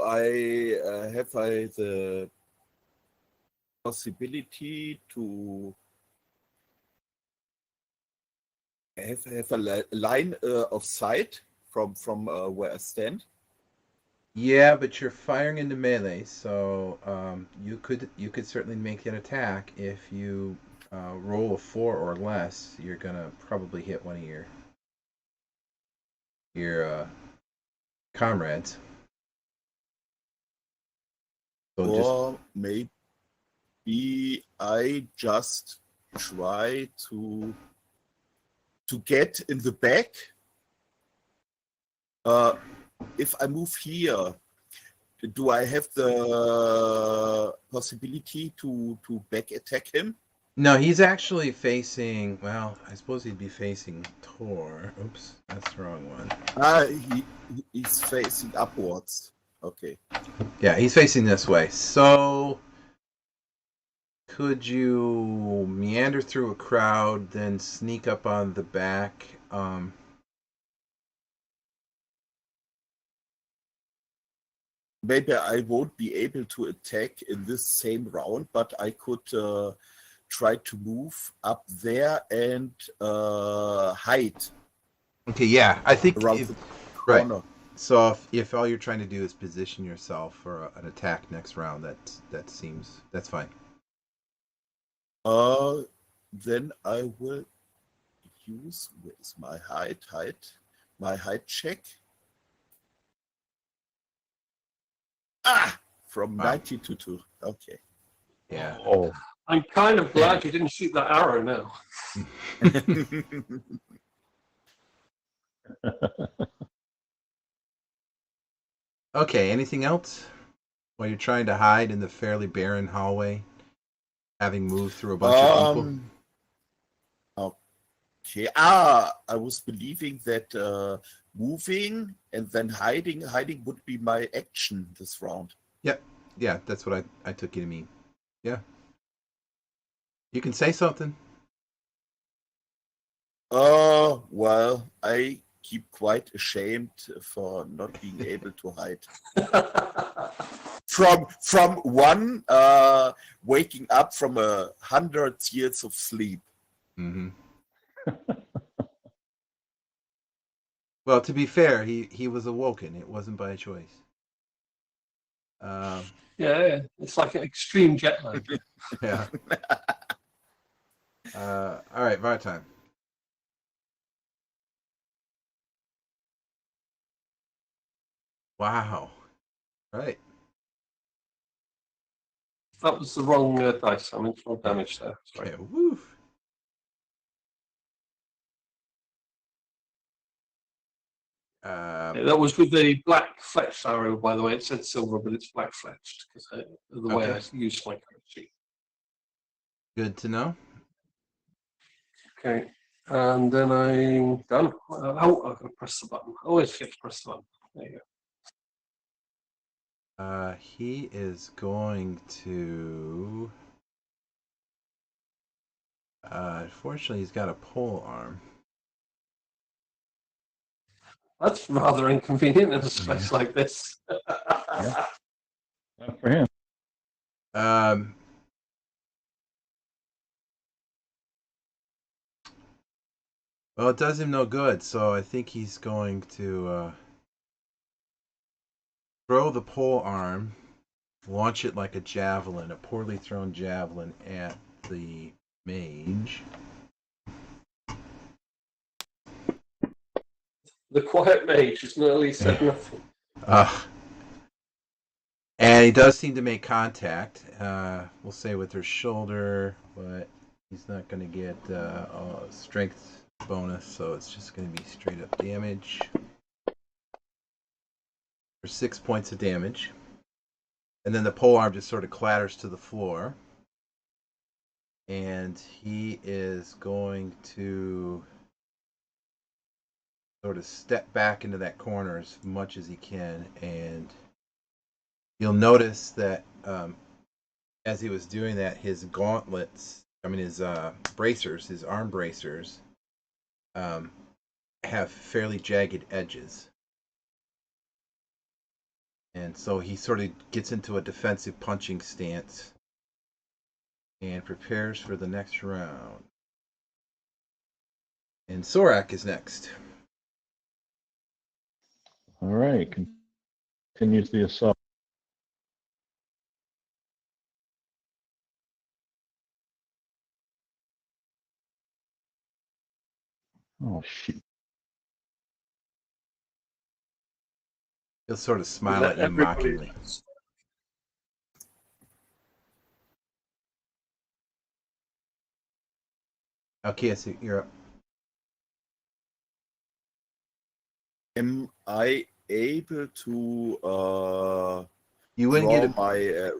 I have the possibility to have a line of sight from where I stand? Yeah, but you're firing into melee, so you could certainly make an attack. If you roll a 4 or less, you're gonna probably hit one of your comrades. So or maybe I just try to get in the back. If I move here, do I have the possibility to back attack him? no, he's actually facing. Well, I suppose he'd be facing Tor. Oops, that's the wrong one. He's facing upwards. Okay. Yeah, he's facing this way. So could you meander through a crowd, then sneak up on the back? Maybe I won't be able to attack in this same round, but I could try to move up there and hide. Okay, yeah, I think around the corner. Right. So if all you're trying to do is position yourself for an attack next round, that's fine. Then I will use my height check. From 90 to 2. Okay. Yeah. Oh, I'm kind of glad you didn't shoot that arrow now. Okay, anything else? While you're trying to hide in the fairly barren hallway, having moved through a bunch of people? Okay. I was believing that moving and then hiding would be my action this round. Yep. Yeah, that's what I took you to mean. Yeah. You can say something. Well, I keep quite ashamed for not being able to hide. From one waking up from 100 years of sleep. Mm-hmm. Well, to be fair, he was awoken. It wasn't by choice. Yeah, it's like an extreme jet lag. Yeah. All right, Vartime. Wow. Right. That was the wrong dice. I meant wrong damage there. Sorry. Okay. Woo. That was with the black fletched arrow, by the way. It said silver, but it's black fletched because the way I used my currency. Good to know. Okay. And then I'm done. Oh, I've got to press the button. I always forget to press the button. There you go. He is going to. Unfortunately, he's got a pole arm. That's rather inconvenient in a space like this. Yeah. Not for him. Um, well, it does him no good, so I think he's going to throw the pole arm, launch it like a javelin, a poorly thrown javelin at the mage. The quiet mage has nearly said nothing. And he does seem to make contact. We'll say with her shoulder, but he's not going to get a strength bonus, so it's just going to be straight up damage. For 6 points of damage. And then the pole arm just sort of clatters to the floor. And he is going to sort of step back into that corner as much as he can. And you'll notice that as he was doing that, his gauntlets, his bracers, his arm bracers, have fairly jagged edges. And so he sort of gets into a defensive punching stance and prepares for the next round. And Sorak is next. All right. Continues the assault. Oh, shoot. He'll sort of smile Let at you everybody- mockingly. Okay, so you're up. Am I able to You wouldn't draw get a. my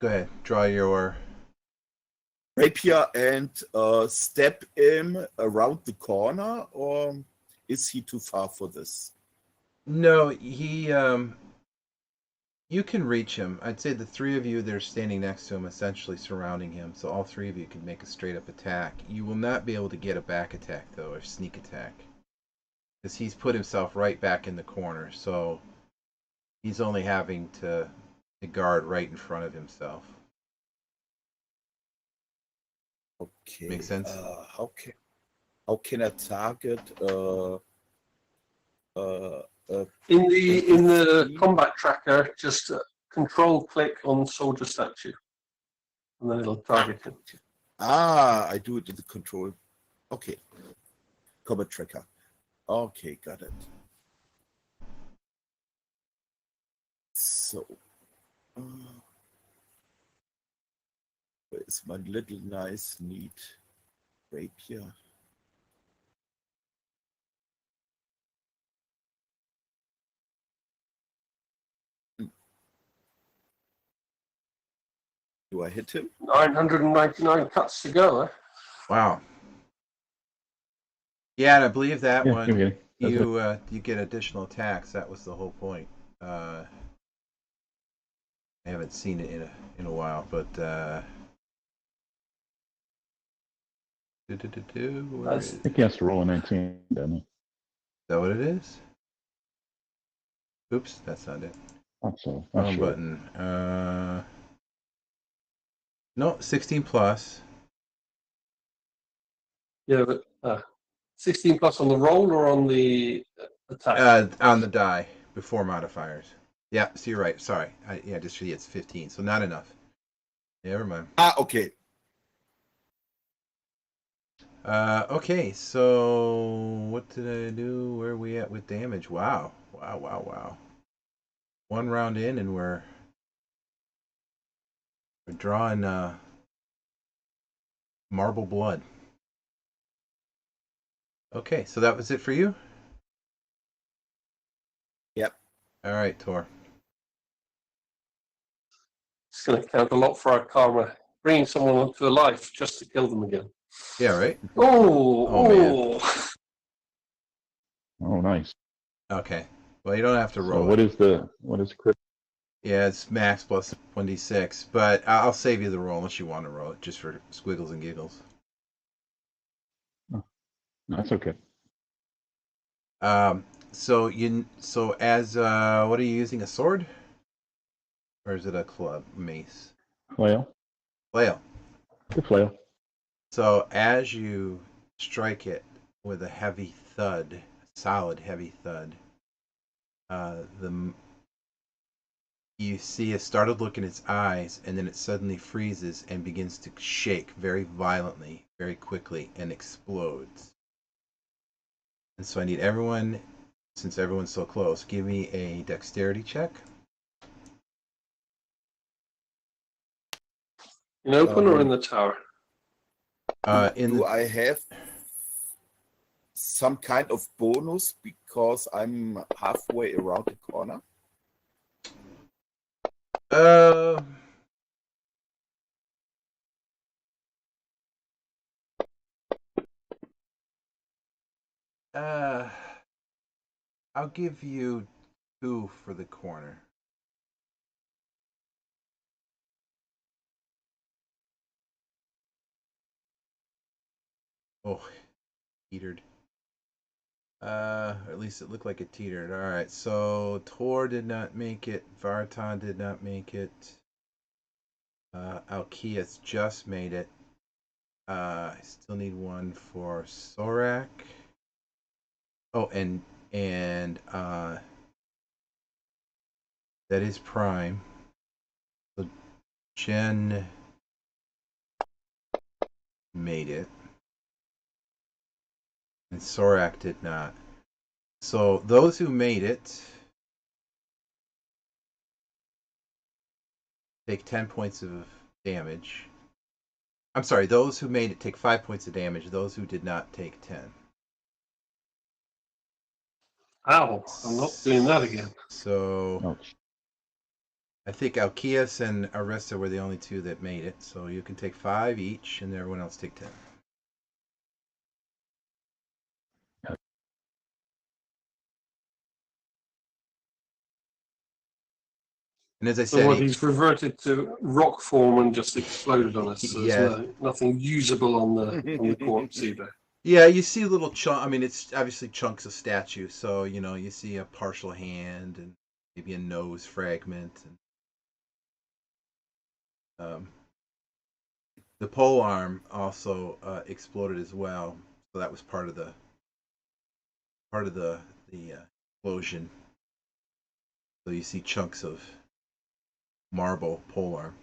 Go ahead. Draw your. rapier and step him around the corner, or is he too far for this? No, he. You can reach him. I'd say the three of you that are standing next to him, essentially surrounding him, so all three of you can make a straight up attack. You will not be able to get a back attack, though, or sneak attack. Because he's put himself right back in the corner, so he's only having to guard right in front of himself. Okay. Makes sense? How can I target In the combat tracker, just control click on soldier statue, and then it'll target him. I do it in the control. Okay. Combat tracker. Okay, got it. So, where is my little nice, neat rapier? Do I hit him? 999 cuts to go. Wow. Yeah, and I believe that Yeah, one okay. That's you get additional attacks. That was the whole point. I haven't seen it in a while, but where is I think he has to roll a 19, doesn't he? Is that what it is? Oops, that's not it. Not so. Not Wrong sure. button. No, 16 plus. Yeah, but 16 plus on the roll or on the attack? On the die before modifiers. Yeah, so you're right. Sorry. Just see it's 15, so not enough. Never mind. Okay. Okay, so what did I do? Where are we at with damage? Wow. 1 round in and we're drawing marble blood. Okay, so that was it for you? Yep. All right, Tor. It's going to count a lot for our karma. bringing someone to life just to kill them again. Yeah, right? Oh, man. Oh, nice. Okay. Well, you don't have to So roll what it. is crit? Yeah, it's max plus 1d6, but I'll save you the roll unless you want to roll it, just for squiggles and giggles. Oh, that's okay. So as what are you using, a sword? Or is it a club, mace? Flail. Flail. The flail. So as you strike it with a heavy thud, solid heavy thud, the you see a startled look in its eyes, and then it suddenly freezes and begins to shake very violently, very quickly, and explodes. And so I need everyone, since everyone's so close, give me a dexterity check. In open or in the tower? Do I have some kind of bonus because I'm halfway around the corner? I'll give you 2 for the corner. Oh, teetered. At least it looked like it teetered. All right, so Tor did not make it. Vartan did not make it. Alkias just made it. I still need one for Sorak. Oh, and that is Prime. So Jen made it, and Sorak did not. So those who made it take 10 points of damage. I'm sorry, those who made it take 5 points of damage. Those who did not take 10. Ow, I'm not doing that again. So Ouch. I think Alkias and Arista were the only 2 that made it. So you can take 5 each, and everyone else take 10. And as I So said, what, he's reverted to rock form and just exploded on us. So yeah, there's nothing usable on the corpse either. yeah, you see little chunk. I mean, it's obviously chunks of statue. So you see a partial hand and maybe a nose fragment, and the pole arm also exploded as well. So that was part of the explosion. So you see chunks of marble pole arm.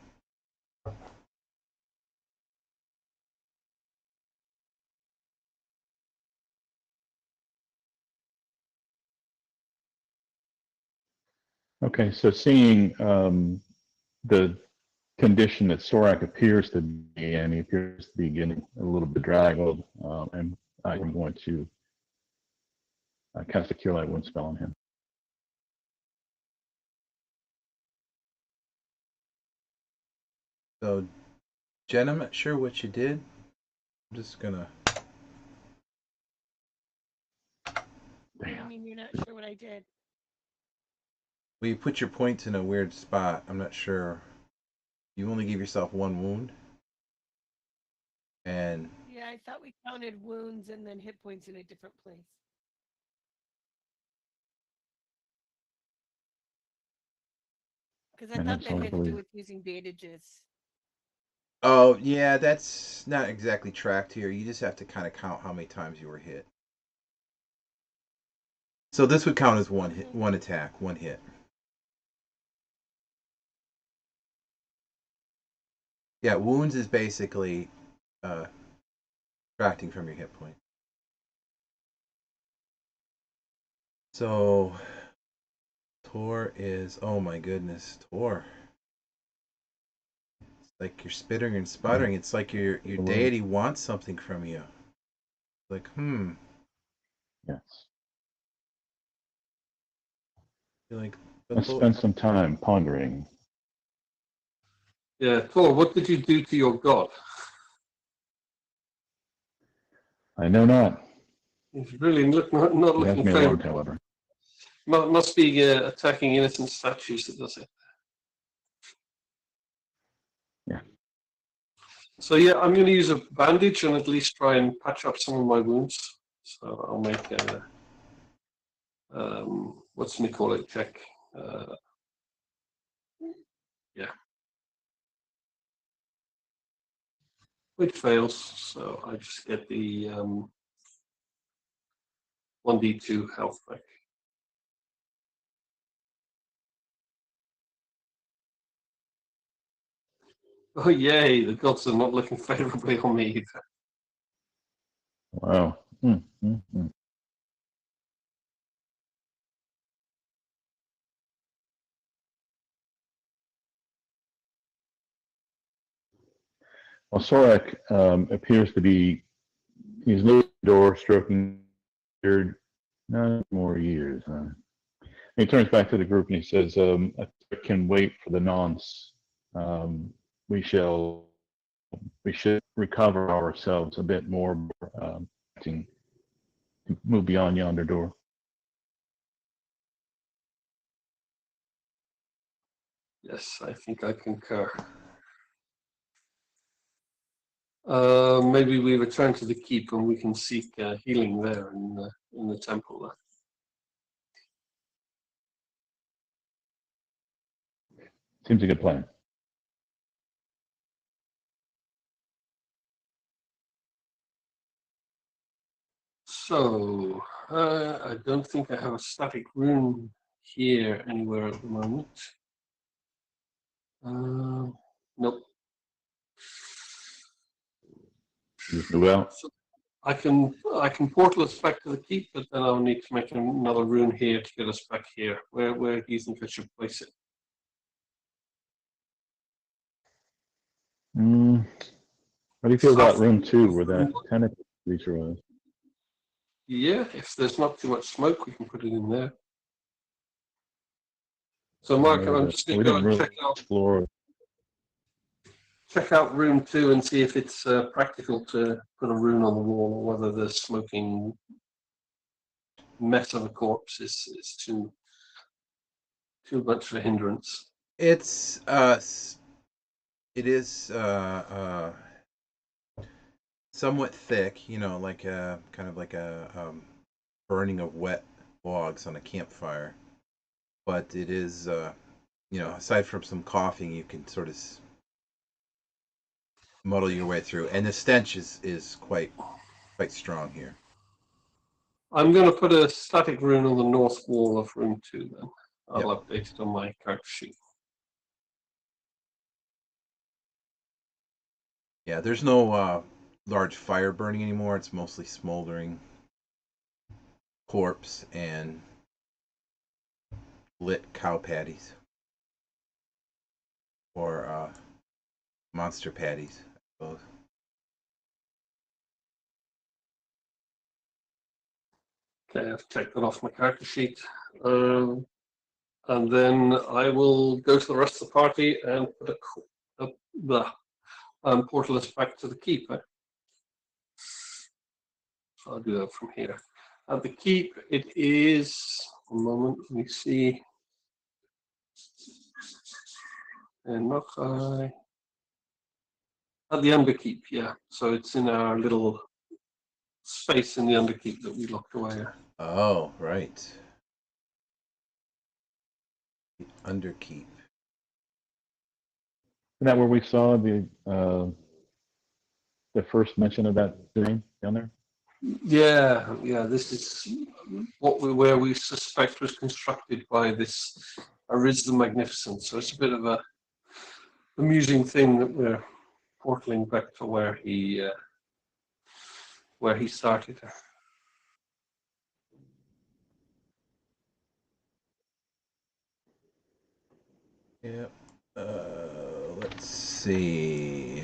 Okay, so seeing the condition that Sorak appears to be in, he appears to be getting a little bedraggled, and I'm going to cast a Cure Light Wound spell on him. So, Jen, I'm not sure what you did. I'm just gonna. What do you mean you're not sure what I did? Well, you put your points in a weird spot. I'm not sure. You only give yourself 1 wound. And Yeah, I thought we counted wounds and then hit points in a different place. Because I And thought that's that all I had to do believe. with using bandages. oh yeah, that's not exactly tracked here. You just have to kind of count how many times you were hit. So this would count as one hit, one attack, one hit. Yeah, wounds is basically uh, subtracting from your hit point. So Tor is, oh my goodness, Tor. It's like you're spittering and sputtering. It's like your deity wants something from you. Like, Yes. you're like, Let's spend some time pondering. Yeah, Thor, what did you do to your god? I know not. He's really not He has looking me alarmed, favorable. however. Must be attacking innocent statues that does it. Yeah. So yeah, I'm going to use a bandage and at least try and patch up some of my wounds. So I'll make a what's me call it check. Yeah, which fails. So I just get the 1d2 health back. Oh yay! The gods are not looking favorably on me either. Wow. Mm. Well, Sorak appears to be, he's looking at the door, stroking beard. Nine more years. He turns back to the group and he says, I can wait for the nonce. We should recover ourselves a bit more, to move beyond yonder door. Yes, I think I concur. Maybe we return to the keep and we can seek healing there in the temple. Seems a good plan. So, I don't think I have a static rune here anywhere at the moment. Nope. Just move out. So I can portal us back to the keep, but then I'll need to make another rune here to get us back here. Where do you think I should place it? How do you feel about South. room 2 where that tentacle creature was? Yeah, if there's not too much smoke, we can put it in there. So, Mark, I'm just going We to didn't go really explore. check out room 2 and see if it's practical to put a rune on the wall, or whether the smoking mess of a corpse is too much of a hindrance. It's it is somewhat thick, like a kind of like a burning of wet logs on a campfire. But it is, aside from some coughing, you can sort of muddle your way through, and the stench is quite strong here. I'm going to put a static rune on the north wall of room 2 then. I'll Yep. update it on my character sheet. Yeah, there's no large fire burning anymore. It's mostly smoldering corpse and lit cow patties or monster patties, I suppose. Okay, I've checked that off my character sheet. And then I will go to the rest of the party and put portal us back to the keep. So I'll do that from here. At the keep, it is, one moment, let me see. And at the underkeep, yeah. So it's in our little space in the underkeep that we locked away. Oh, right. The underkeep. Isn't that where we saw the first mention of that thing down there? Yeah. This is where we suspect was constructed by this Ariz the Magnificent. So it's a bit of a amusing thing that we're portaling back to where he started. Yep. Let's see.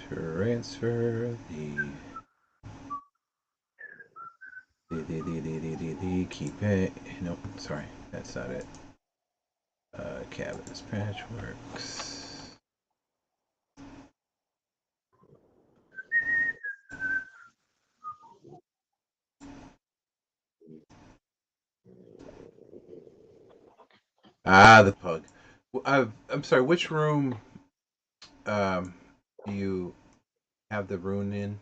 Transfer the keep it. Nope, sorry, that's not it. Cabinets, patchworks. Ah, the pug. I'm sorry. Which room do you have the rune in?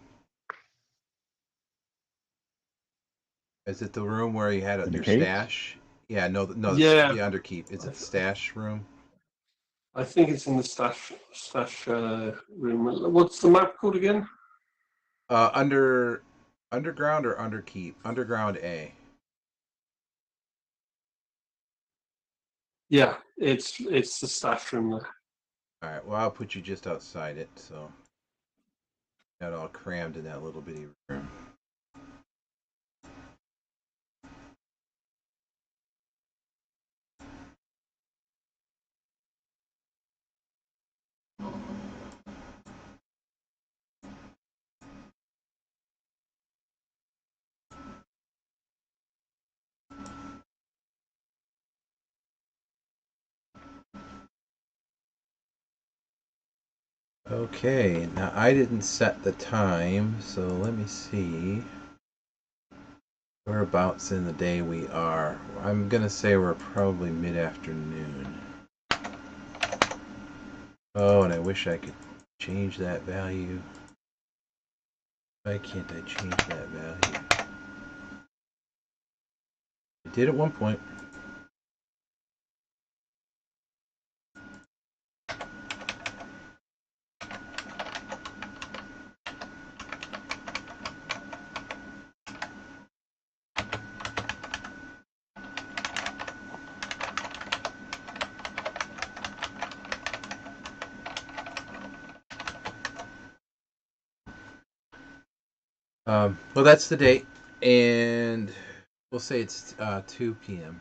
Is it the room where you had In the your caves? stash? Yeah, no, Yeah, the underkeep. Is it the stash room? I think it's in the stash room. What's the map called again? Underground or underkeep? Underground A. Yeah, it's the stash room there. All right. Well, I'll put you just outside it, so not all crammed in that little bitty room. Okay. Now I didn't set the time, so let me see whereabouts in the day we are. I'm gonna say we're probably mid-afternoon. Oh, and I wish I could change that value. Why can't I change that value? I did at one point. Well, that's the date, and we'll say it's 2 p.m.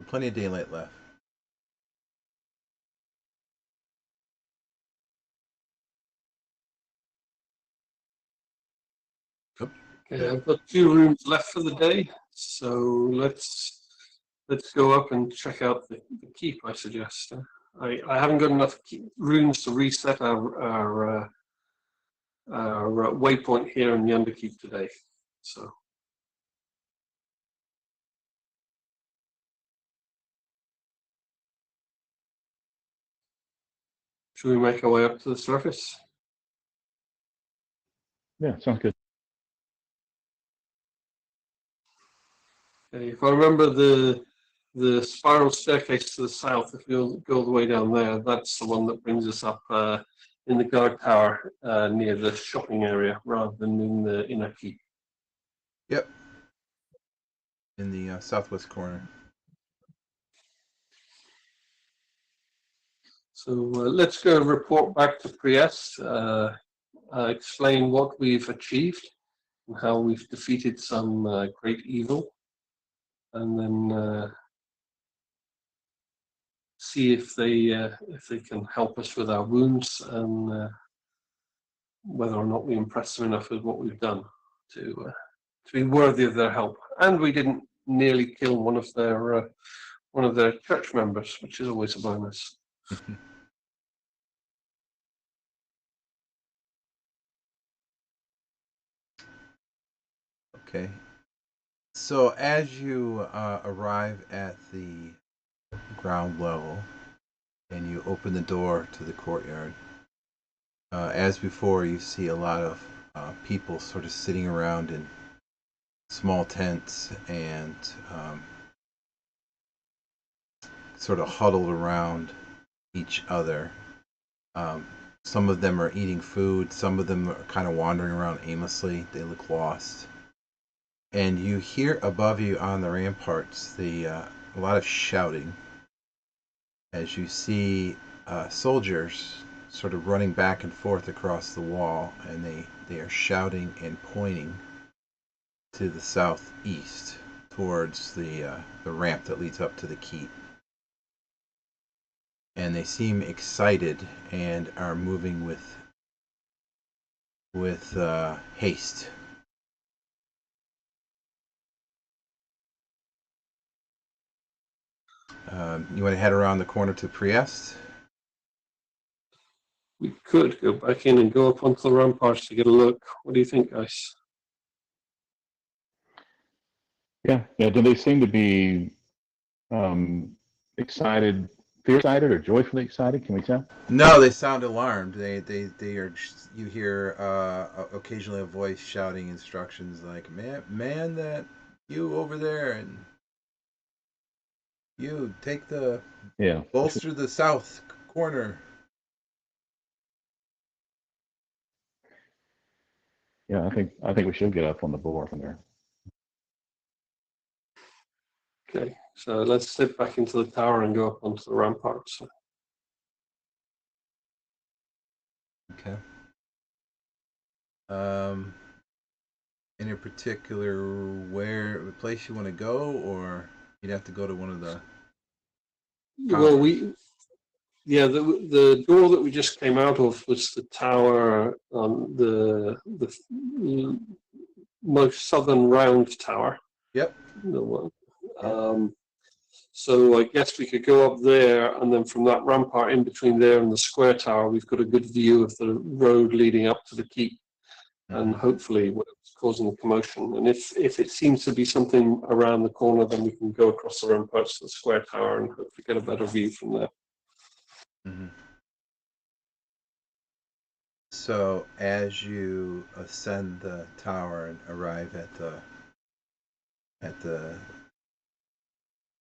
Plenty of daylight left. Oop. Okay, I've got 2 rooms left for the day, so let's go up and check out the keep. I suggest. I haven't got enough rooms to reset our waypoint here in the Underkeep today, so. Should we make our way up to the surface? Yeah, sounds good. Okay, if I remember the spiral staircase to the south, if you go all the way down there, that's the one that brings us up in the guard tower near the shopping area rather than in the inner keep. Yep. In the southwest corner. So let's go report back to Priest, explain what we've achieved and how we've defeated some great evil, and then see if they can help us with our wounds and whether or not we impress them enough with what we've done to be worthy of their help. And we didn't nearly kill one of their church members, which is always a bonus. Okay. So as you arrive at the ground level and you open the door to the courtyard, as before, you see a lot of people sort of sitting around in small tents and sort of huddled around each other. Um, some of them are eating food, some of them are kind of wandering around aimlessly. They look lost. And you hear above you on the ramparts a lot of shouting as you see soldiers sort of running back and forth across the wall, and they are shouting and pointing to the southeast towards the ramp that leads up to the keep. And they seem excited and are moving with haste. You want to head around the corner to Priest? We could go back in and go up onto the ramparts to get a look. What do you think, guys? Yeah. Do they seem to be excited, fear excited, or joyfully excited? Can we tell? No, they sound alarmed. They are. You hear occasionally a voice shouting instructions like, "Man, that you over there, and you take the Yeah. bolster the south corner." Yeah. I think we should get up on the board from there. Okay, so let's slip back into the tower and go up onto the ramparts. Okay. Any particular place you want to go, or you'd have to go to one of the. Well, the door that we just came out of was the tower on the most southern round tower. Yep. The one. So I guess we could go up there, and then from that rampart in between there and the square tower, we've got a good view of the road leading up to the keep, and hopefully what's causing the commotion. And if it seems to be something around the corner, then we can go across the ramparts to the square tower and hopefully get a better view from there. Mm-hmm. So as you ascend the tower and arrive at the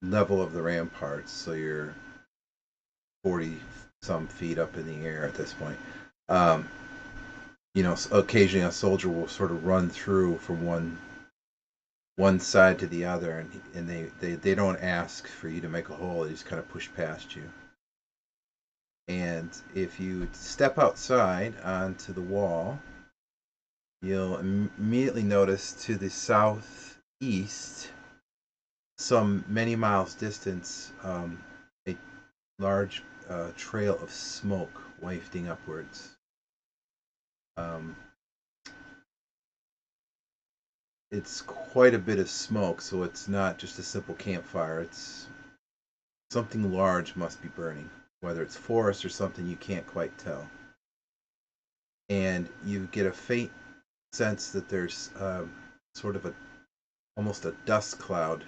level of the ramparts, so you're 40 some feet up in the air at this point. Occasionally a soldier will sort of run through from one side to the other, and they don't ask for you to make a hole. They just kind of push past you. And if you step outside onto the wall, you'll immediately notice to the southeast, some many miles distance, a large trail of smoke wafting upwards. It's quite a bit of smoke, so it's not just a simple campfire. It's something large must be burning, whether it's forest or something you can't quite tell. And you get a faint sense that there's sort of almost a dust cloud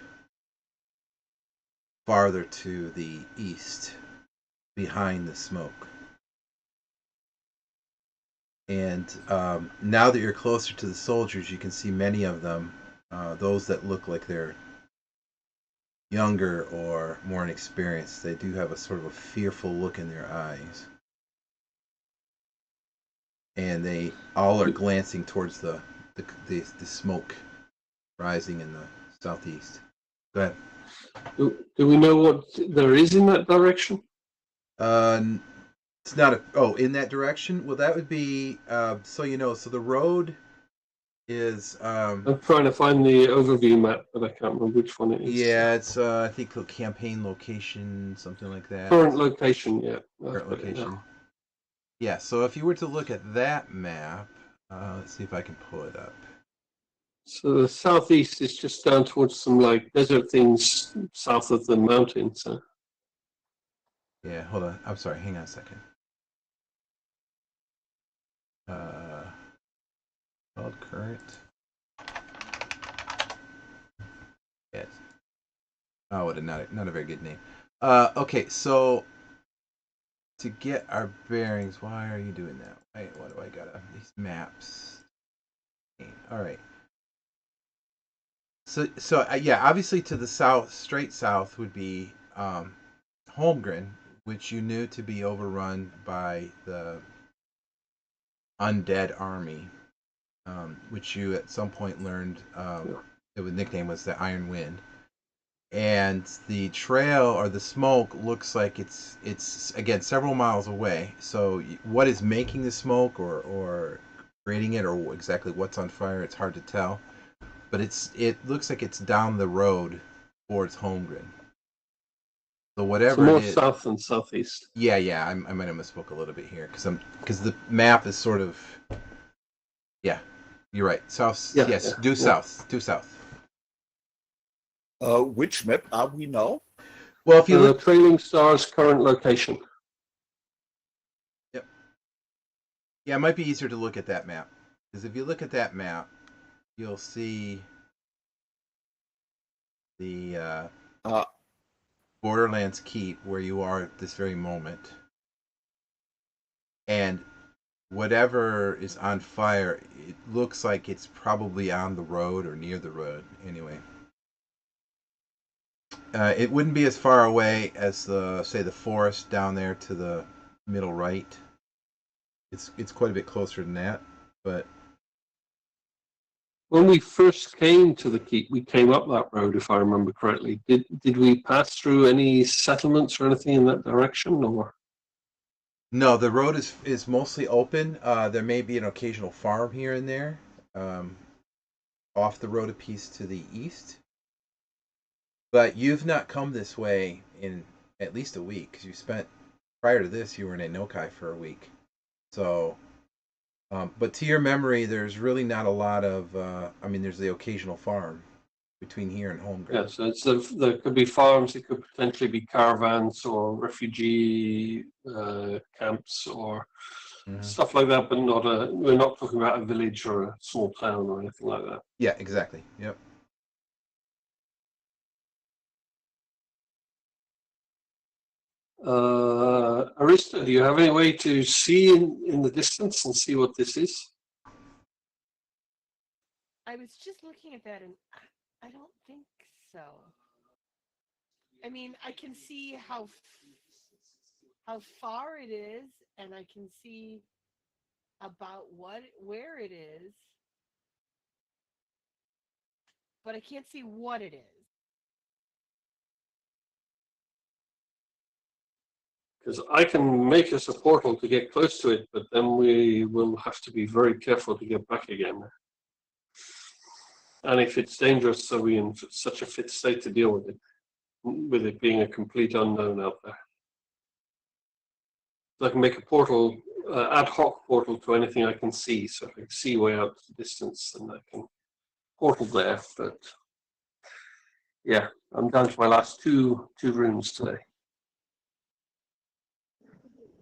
farther to the east behind the smoke. And now that you're closer to the soldiers, you can see many of them, those that look like they're younger or more inexperienced. They do have a sort of a fearful look in their eyes. And they all are glancing towards the smoke rising in the southeast. Go ahead. Do we know what there is in that direction? It's not in that direction. Well, that would be so the road is I'm trying to find the overview map, but I can't remember which one it is. Yeah, it's I think the campaign location, something like that. Current location, yeah. Current location. Yeah, so if you were to look at that map, let's see if I can pull it up. So the southeast is just down towards some like desert things south of the mountain. So. Yeah, hold on. I'm sorry. Hang on a second. Called current. Yes. Oh, what not a very good name. Okay, so to get our bearings, why are you doing that? Wait, what do I got? These maps. All right. So yeah, obviously to the south, straight south would be Holmgren, which you knew to be overrun by the undead army, which you at some point learned the nickname was the Iron Wind. And the trail or the smoke looks like it's again several miles away. So what is making the smoke or creating it, or exactly what's on fire, it's hard to tell. But it looks like it's down the road towards Holmgren. So whatever more it is, south and southeast. Yeah. I might have misspoke a little bit here because the map is sort of. Yeah, you're right. South. Yeah, yes, yeah, due south. Due south. Which map are we now? Well, if you look, Trailing Star's current location. yep, yeah, it might be easier to look at that map because if you look at that map, you'll see the Uh, Borderlands Keep where you are at this very moment, and whatever is on fire, it looks like it's probably on the road or near the road. Anyway, it wouldn't be as far away as the say the forest down there to the middle right. It's quite a bit closer than that, but When we first came to the keep, we came up that road, if I remember correctly. Did we pass through any settlements or anything in that direction, or? no, the road is mostly open. There may be an occasional farm here and there, um, off the road a piece to the east. But you've not come this way in at least a week because you spent prior to this you were in Enokai for a week. So, but to your memory, there's really not a lot of. I mean, there's the occasional farm between here and Holmgren. Yeah, so there could be farms, it could potentially be caravans or refugee camps or stuff like that, but we're not talking about a village or a small town or anything like that. Yeah, exactly. Yep. Arista, do you have any way to see in the distance and see what this is? I was just looking at that, and I don't think so. I mean, I can see how far it is, and I can see about where it is, but I can't see what it is. Because I can make us a portal to get close to it, but then we will have to be very careful to get back again. And if it's dangerous, so we're in such a fit state to deal with it being a complete unknown out there. So I can make a portal, ad hoc portal to anything I can see, so if I can see way out to the distance, then I can portal there. But yeah, I'm down to my last two rooms today.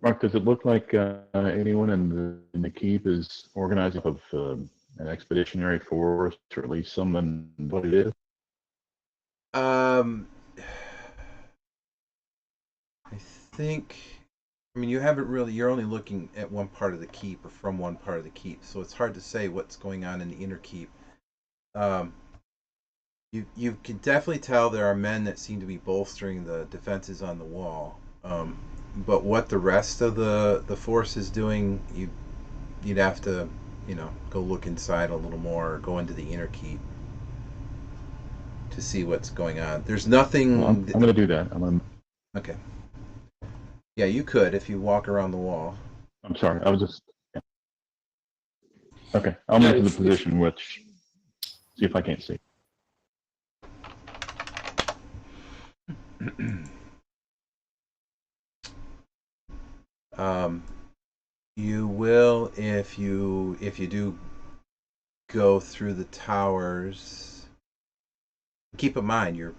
Mark, does it look like anyone in the keep is organizing of an expeditionary force, or at least someone what it is? I think. I mean, you haven't really. You're only looking at one part of the keep, or from one part of the keep, so it's hard to say what's going on in the inner keep. You can definitely tell there are men that seem to be bolstering the defenses on the wall. But what the rest of the force is doing, you'd have to, go look inside a little more, or go into the inner keep to see what's going on. There's nothing. Well, I'm going to do that. Okay. Yeah, you could if you walk around the wall. I'm sorry. I was just. Yeah. Okay, I'll move to the position which see if I can't see. You will if you do go through the towers. Keep in mind,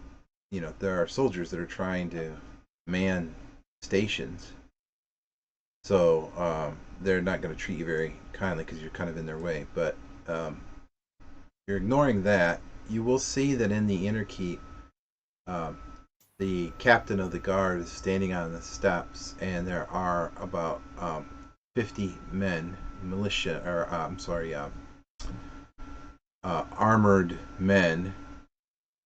there are soldiers that are trying to man stations, so they're not going to treat you very kindly because you're kind of in their way. But you're ignoring that. You will see that in the inner keep, the captain of the guard is standing on the steps, and there are about 50 men, militia, or armored men,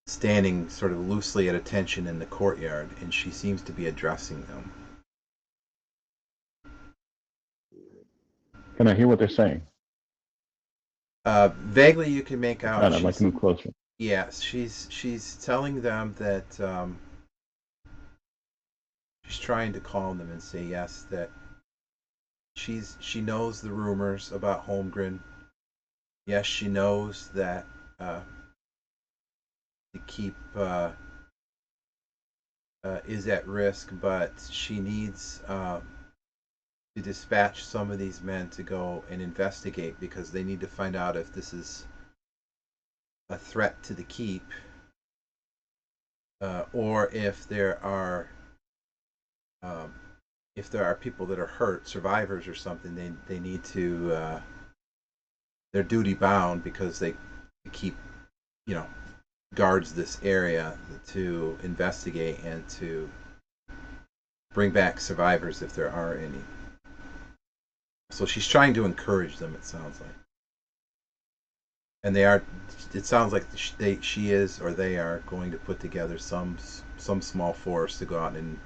standing sort of loosely at attention in the courtyard, and she seems to be addressing them. Can I hear what they're saying? Vaguely, you can make out. I'd like to move closer. Yes, she's telling them that she's trying to calm them and say yes, that she knows the rumors about Holmgren. Yes, she knows that the keep is at risk, but she needs to dispatch some of these men to go and investigate because they need to find out if this is a threat to the keep, or if there are people that are hurt, survivors or something, they need to they're duty bound because they keep guards this area to investigate and to bring back survivors if there are any. So she's trying to encourage them. It sounds like, and they are. It sounds like she is, or they are going to put together some small force to go out and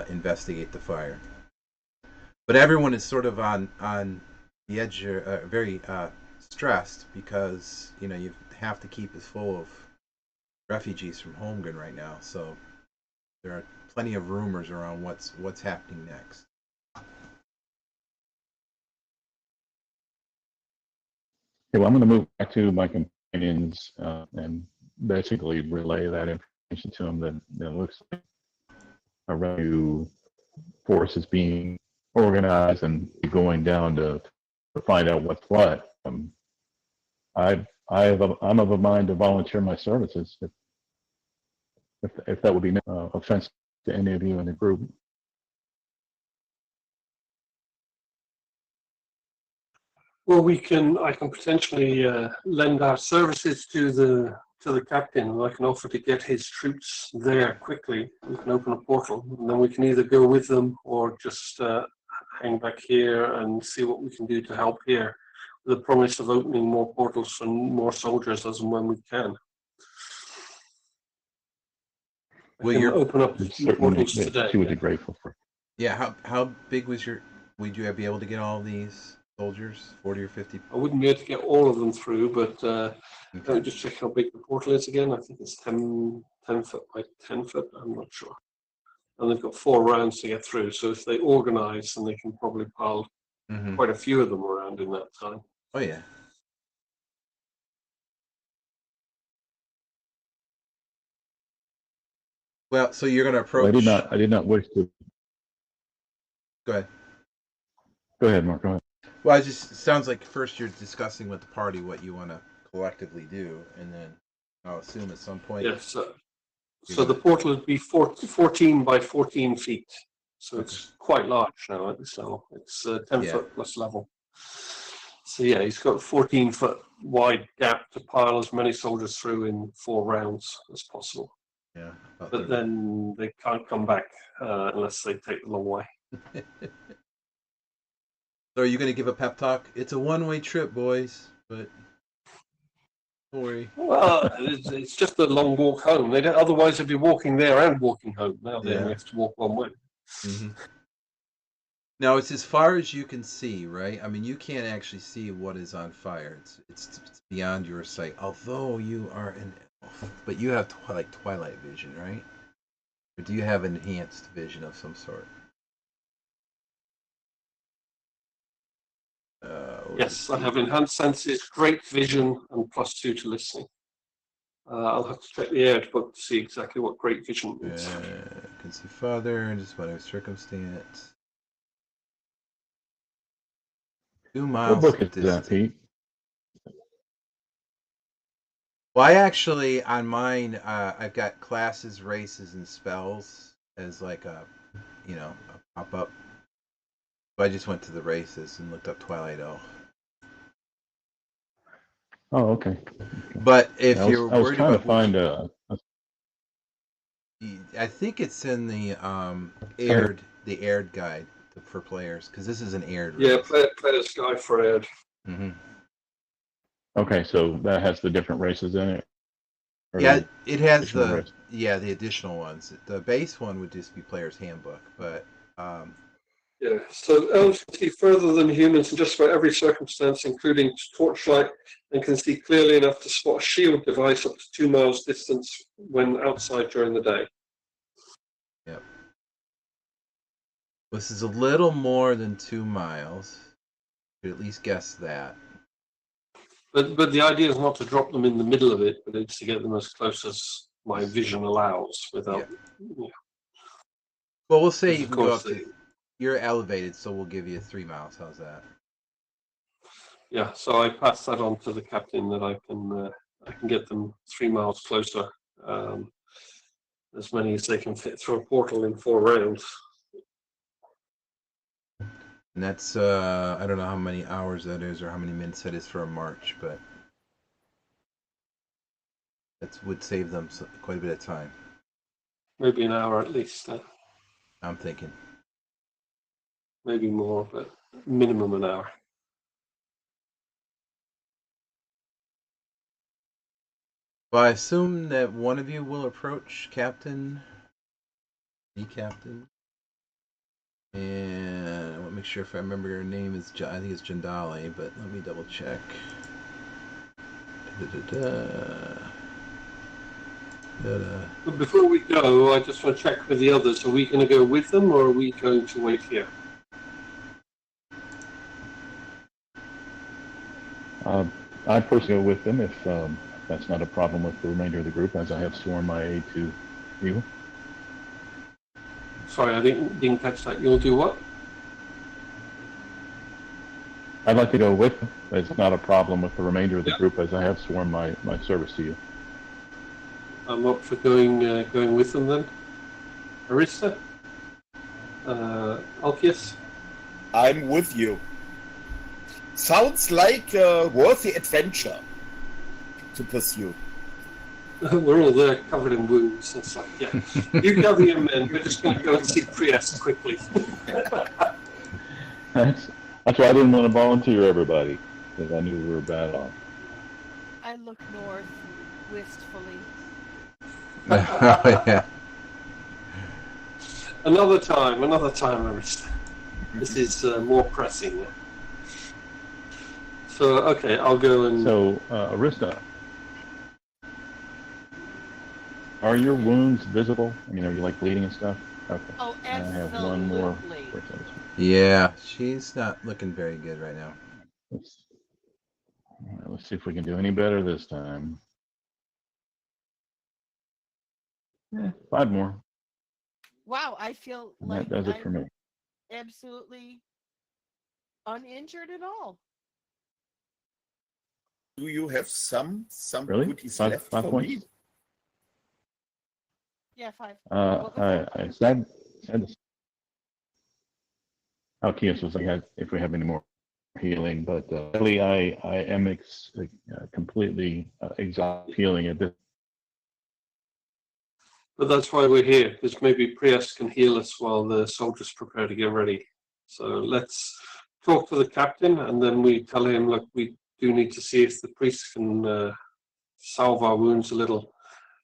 investigate the fire. But everyone is sort of on the edge, very stressed because you have to keep us full of refugees from Holmgren right now. So there are plenty of rumors around what's happening next. Okay, well, I'm going to move back to my companions and basically relay that information to them that it looks like a rescue force is being organized and going down to find out what's what. I'm of a mind to volunteer my services if that would be offensive to any of you in the group. Well, I can potentially lend our services to the captain, and I can offer to get his troops there quickly. We can open a portal, and then we can either go with them or just hang back here and see what we can do to help here, with the promise of opening more portals and more soldiers as and when we can. Well, you open up portals today. She would be grateful for. Yeah, how big was would you be able to get all these soldiers, 40 or 50? I wouldn't be able to get all of them through, but Okay. let me just check how big the portal is again. I think it's 10 foot by 10 foot. I'm not sure. And they've got 4 rounds to get through. So if they organize, then they can probably pile quite a few of them around in that time. Oh yeah. Well, so you're going to approach. Well, I did not wish to. Go ahead. Go ahead, Mark. Go ahead. Well, it just sounds like first you're discussing with the party what you want to collectively do, and then I'll assume at some point. Yes. So the portal would be 14 by 14 feet. So it's quite large now at this level. It's 10 foot plus level. So yeah, he's got a 14-foot wide gap to pile as many soldiers through in 4 rounds as possible. Yeah. But then they can't come back unless they take the long way. So are you going to give a pep talk? It's a one-way trip, boys, but don't worry. Well, it's just a long walk home. Otherwise they'd be walking there and walking home. Now they only have to walk one way. Mm-hmm. Now it's as far as you can see, right? I mean, you can't actually see what is on fire. It's beyond your sight. Although you are an elf, but you have twilight vision, right? Or do you have enhanced vision of some sort? Yes, I have enhanced senses, great vision, and +2 to listening. I'll have to check the Aird book to see exactly what great vision means. Can see farther in just whatever circumstance. 2 miles. What book is that, Pete? Well, I actually on mine, I've got classes, races, and spells as like a pop up. So I just went to the races and looked up Twilight Elf. Oh, okay. But if I you're was worried trying about, to find a. I think it's in the Aird guide for players because this is an Aird. Yeah, player's guide for Aird. Mm-hmm. Okay, so that has the different races in it. Yeah, it has the additional ones. The base one would just be player's handbook, but yeah. So elves can see further than humans in just about every circumstance, including torchlight, and can see clearly enough to spot a shield device up to 2 miles distance when outside during the day. Yep. This is a little more than 2 miles. You could at least guess that. But the idea is not to drop them in the middle of it, but it's to get them as close as my vision allows without. Yeah. Well, we'll say you can go up to. You're elevated, so we'll give you 3 miles. How's that? Yeah, so I pass that on to the captain that I can I can get them 3 miles closer. As many as they can fit through a portal in 4 rounds. And that's I don't know how many hours that is or how many minutes that is for a march, but that would save them quite a bit of time. Maybe an hour at least. I'm thinking. Maybe more, but minimum an hour. Well, I assume that one of you will approach Captain, the Captain, and I want to make sure if I remember your name is I think it's Jandali, but let me double check. But before we go, I just want to check with the others. Are we going to go with them, or are we going to wait here? I personally go with them if that's not a problem with the remainder of the group, as I have sworn my aid to you. Sorry, I didn't catch that. You'll do what? I'd like to go with them. It's not a problem with the remainder of the group, as I have sworn my service to you. I'm up for going with them then. Arista? Alcius? I'm with you. Sounds like a worthy adventure to pursue. We're all there covered in wounds. It's like, yeah, you gather your men. We're just going to go and see Priest quickly. That's why I didn't want to volunteer everybody, because I knew we were bad off. I look north wistfully. Oh, yeah. Another time, Arista. This is more pressing. So, okay, I'll go and... So, Arista, are your wounds visible? I mean, are you like bleeding and stuff? Okay. Oh, I have one more. absolutely. Yeah, she's not looking very good right now. Let's see if we can do any better this time. 5 more. Wow, I feel And like that does it for me. absolutely uninjured at all. Do you have some Really? goodies 5 left 5 for points? me? Yeah, 5. I said Alcius was like, if we have any more healing, but really, I am completely exhausted healing at this. But that's why we're here, because maybe Priest can heal us while the soldiers prepare to get ready. So let's talk to the captain, and then we tell him, look, we do need to see if the priest can salve our wounds a little.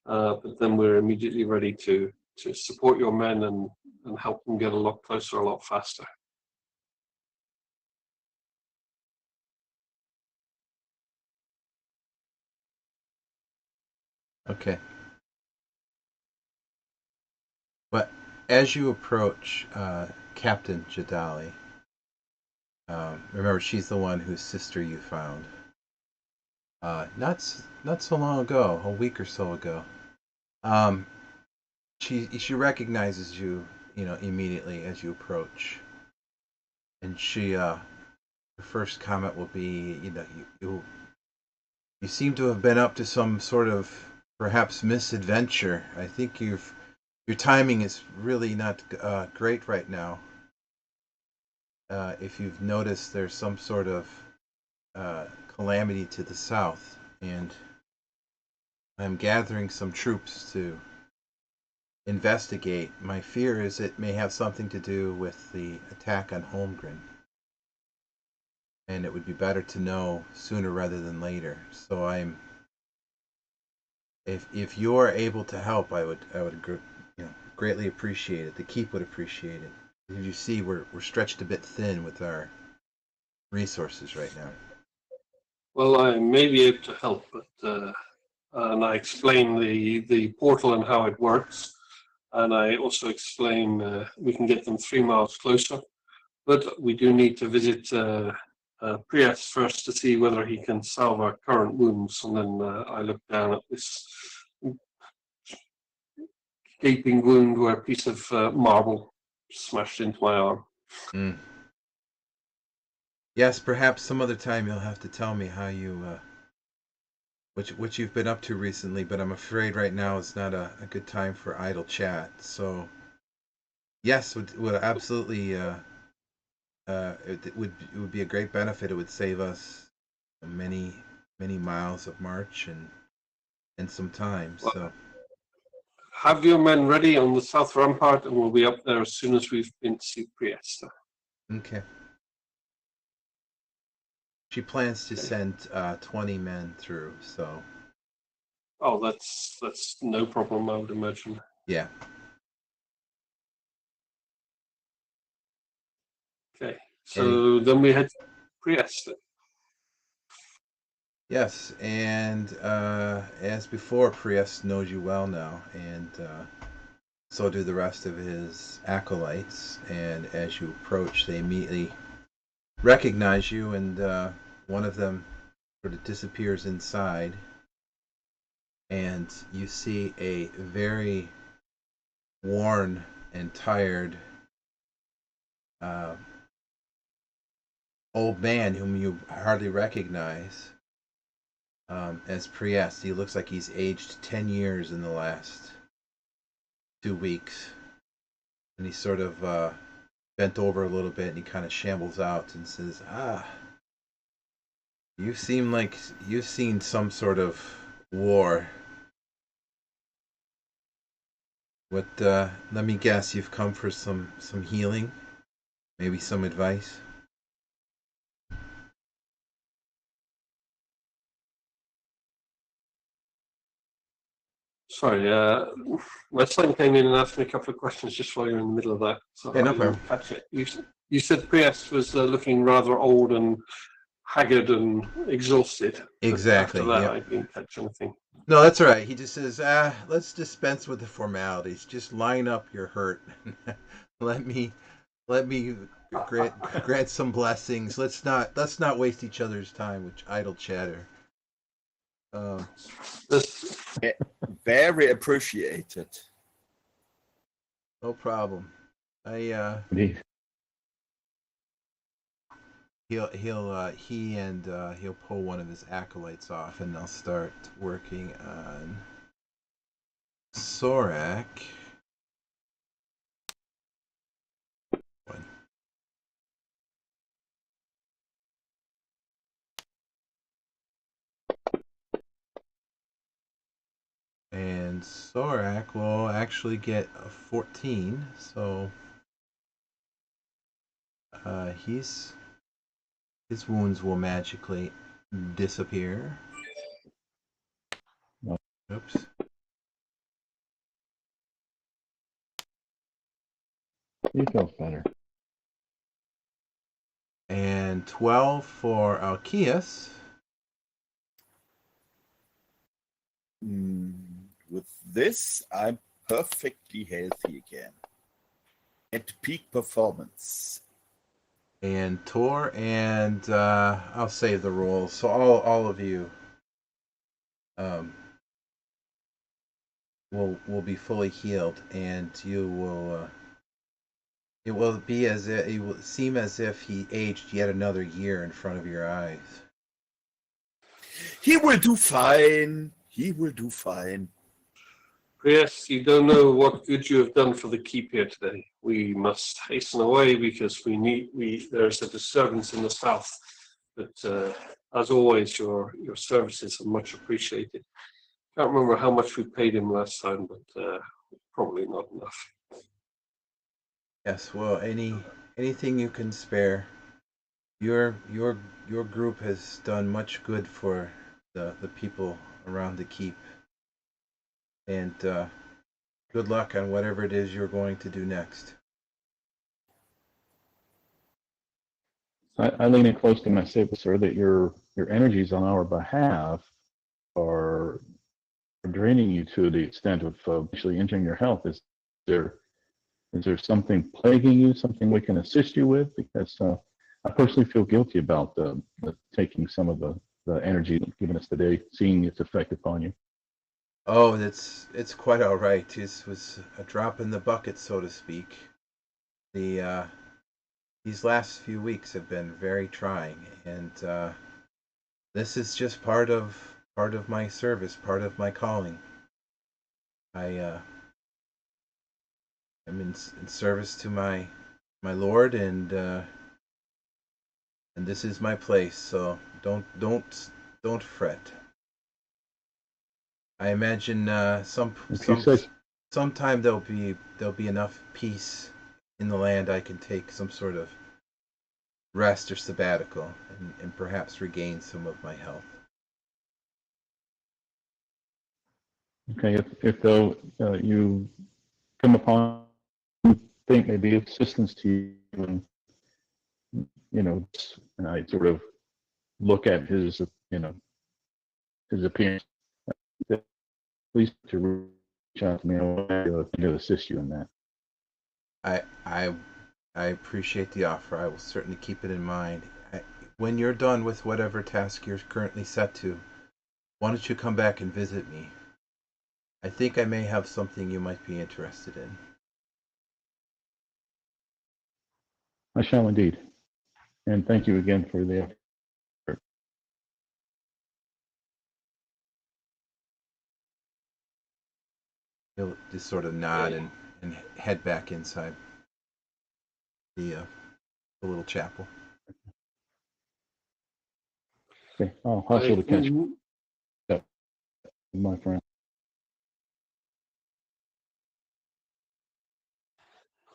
But then we're immediately ready to support your men and help them get a lot closer, a lot faster. Okay. But as you approach Captain Jadali, remember she's the one whose sister you found. Not so long ago, a week or so ago. She recognizes you, immediately as you approach, and her first comment will be, you seem to have been up to some sort of perhaps misadventure. I think your timing is really not great right now. If you've noticed, there's some sort of calamity to the south, and I'm gathering some troops to investigate. My fear is it may have something to do with the attack on Holmgren, and it would be better to know sooner rather than later. So if you're able to help, I would greatly appreciate it. The keep would appreciate it. As you see, we're stretched a bit thin with our resources right now. Well, I may be able to help, but and I explain the portal and how it works, and I also explain we can get them 3 miles closer, but we do need to visit Priest first to see whether he can salve our current wounds, and then I look down at this gaping wound where a piece of marble smashed into my arm. Mm. Yes, perhaps some other time you'll have to tell me how you what you've been up to recently, but I'm afraid right now is not a good time for idle chat. So yes, would absolutely it would be a great benefit. It would save us many many miles of march and some time. Well, So have your men ready on the south rampart, and we'll be up there as soon as we've been to see Priesta. okay. She plans to Okay. send 20 men through. So Oh, that's no problem, I would imagine. yeah. Okay, so then we head to Priesta. Yes, and as before, Priest knows you well now, and so do the rest of his acolytes. And as you approach, they immediately recognize you, and one of them sort of disappears inside, and you see a very worn and tired uh, old man whom you hardly recognize as Priest. He looks like he's aged 10 years in the last 2 weeks. And he's sort of bent over a little bit and he kind of shambles out and says, you seem like you've seen some sort of war. What, let me guess, you've come for some healing? Maybe some advice? Sorry, my son came in and asked me a couple of questions just while you're in the middle of that, so Yeah, no I didn't problem. catch it. You said Priest was looking rather old and haggard and exhausted. Exactly, After that, yep. I didn't catch anything. No, that's all right. He just says, let's dispense with the formalities. Just line up your hurt. let me let me grant some blessings. Let's not waste each other's time with idle chatter. This, Very appreciated. No problem. I He- he'll pull one of his acolytes off and they'll start working on Sorak. And Sorak will actually get a 14, so his wounds will magically disappear. Oops. he feels better. And 12 for Alkeus. With this, I'm perfectly healthy again. At peak performance. And Tor, and I'll save the rolls. So all of you will be fully healed, and you will. It will be as if it will seem as if he aged yet another year in front of your eyes. He will do fine. He will do fine. Priest, you don't know what good you have done for the keep here today. We must hasten away because there's a disturbance in the south. But as always, your services are much appreciated. Can't remember how much we paid him last time, but probably not enough. Yes, well, anything you can spare. Your group has done much good for the people around the keep, and good luck on whatever it is you're going to do next. I lean in close to him and say, sir, that your energies on our behalf are draining you to the extent of actually injuring your health. There is there something plaguing you? Something we can assist you with? Because I personally feel guilty about taking some of the energy given us today, seeing its effect upon you. Oh, it's quite all right. This was a drop in the bucket, so to speak. The these last few weeks have been very trying, and this is just part of part of my service, part of my calling. I'm in service to my Lord, and this is my place. So don't fret. I imagine If you say sometime there'll be enough peace in the land I can take some sort of rest or sabbatical, and perhaps regain some of my health. okay, if though you come upon think may be of assistance to you, and and I sort of look at his his appearance, please to reach out to me. I want to assist you in that. I appreciate the offer. I will certainly keep it in mind. When you're done with whatever task you're currently set to, why don't you come back and visit me? I think I may have something you might be interested in. I shall indeed. And thank you again for the effort. He'll just sort of nod and head back inside the little chapel. Okay, I'll hustle to catch up, my friend.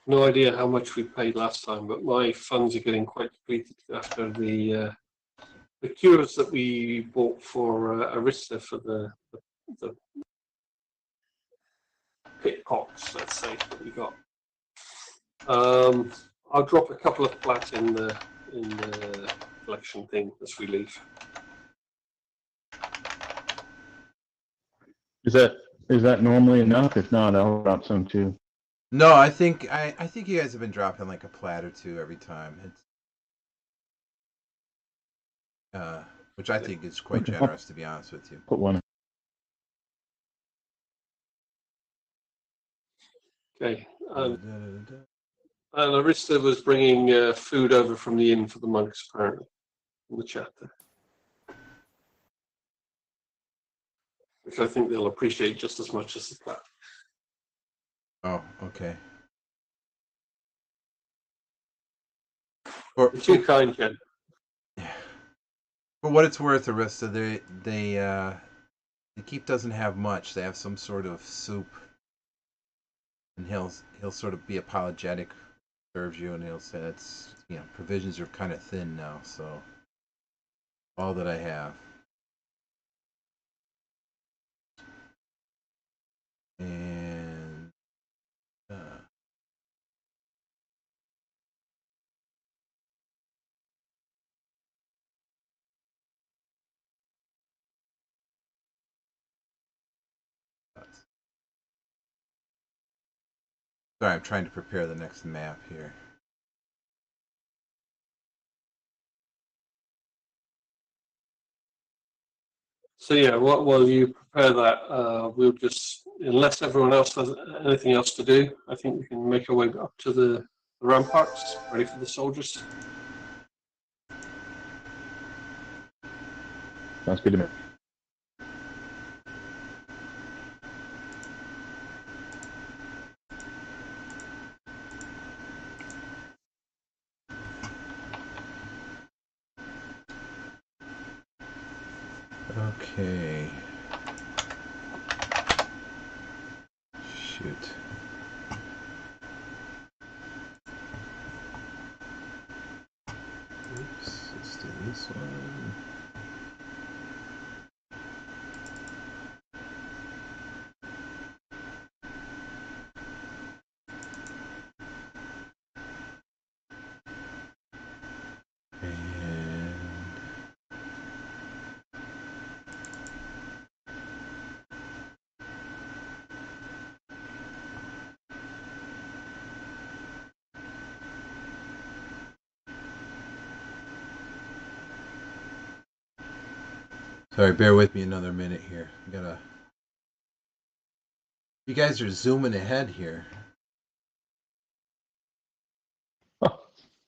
No idea how much we paid last time, but my funds are getting quite depleted after the cures that we bought for Arista for the pit pox, let's say, that we got. I'll drop a couple of plat in the collection thing as we leave. Is that normally enough? If not, I'll drop some too. No, I think you guys have been dropping like a plat or two every time. It's which I think is quite generous, to be honest with you. Put one. Okay. And Arista was bringing food over from the inn for the monks, apparently, in the chat there. Which I think they'll appreciate just as much as the plat. Oh, okay. You're too kind, Ken. For what it's worth, Arista, the keep doesn't have much. They have some sort of soup, and he'll sort of be apologetic, serves you, and he'll say it's provisions are kind of thin now, so all that I have. And sorry, I'm trying to prepare the next map here. So yeah, while you prepare that, we'll just, unless everyone else has anything else to do, I think we can make our way up to the ramparts, ready for the soldiers. Sounds good to me. Okay. Shoot. Oops, let's do this one. Sorry, bear with me another minute here. You guys are zooming ahead here.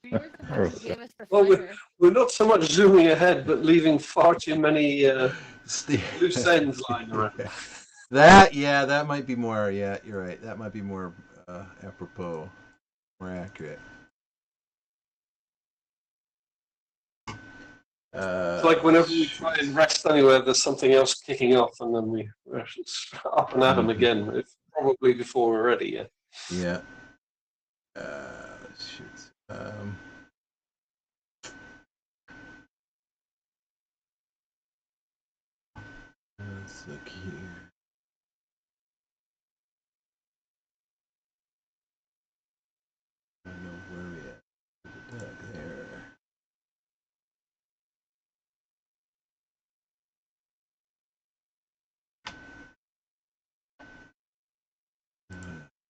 You were the one who gave us the Well, flyer. we're not so much zooming ahead, but leaving far too many loose ends lying around. That might be more. Yeah, you're right. That might be more apropos, more accurate. It's like whenever we try and rest anywhere, there's something else kicking off, and then we up and at them again. It's probably before we're ready. Yeah. Yeah. Shoot. Let's look here. I don't know where we at. There.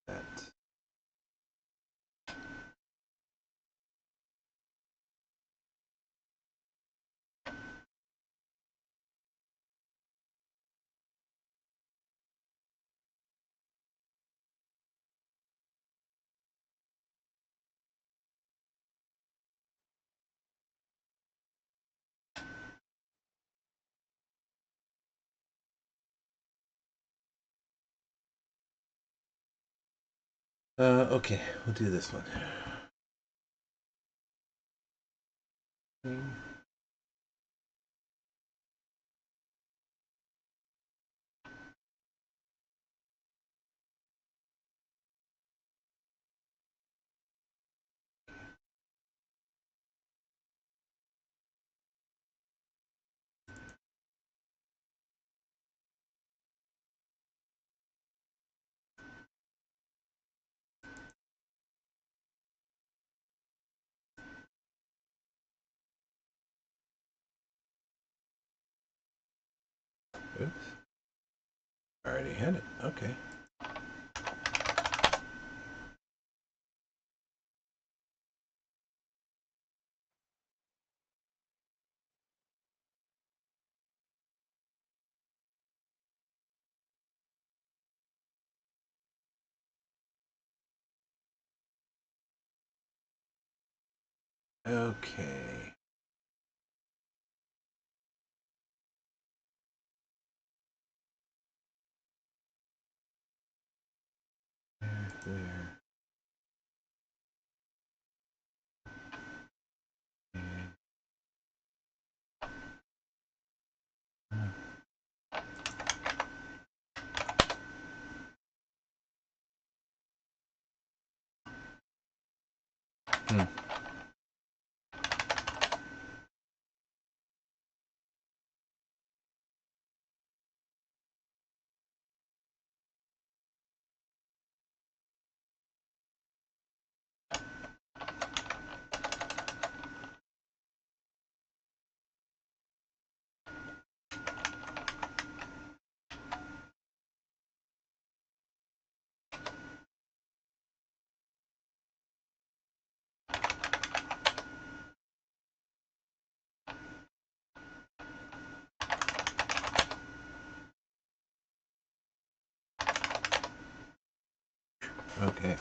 That. Okay, we'll do this one. Oops. I already had it. Okay. Okay. There. Hmm. Okay.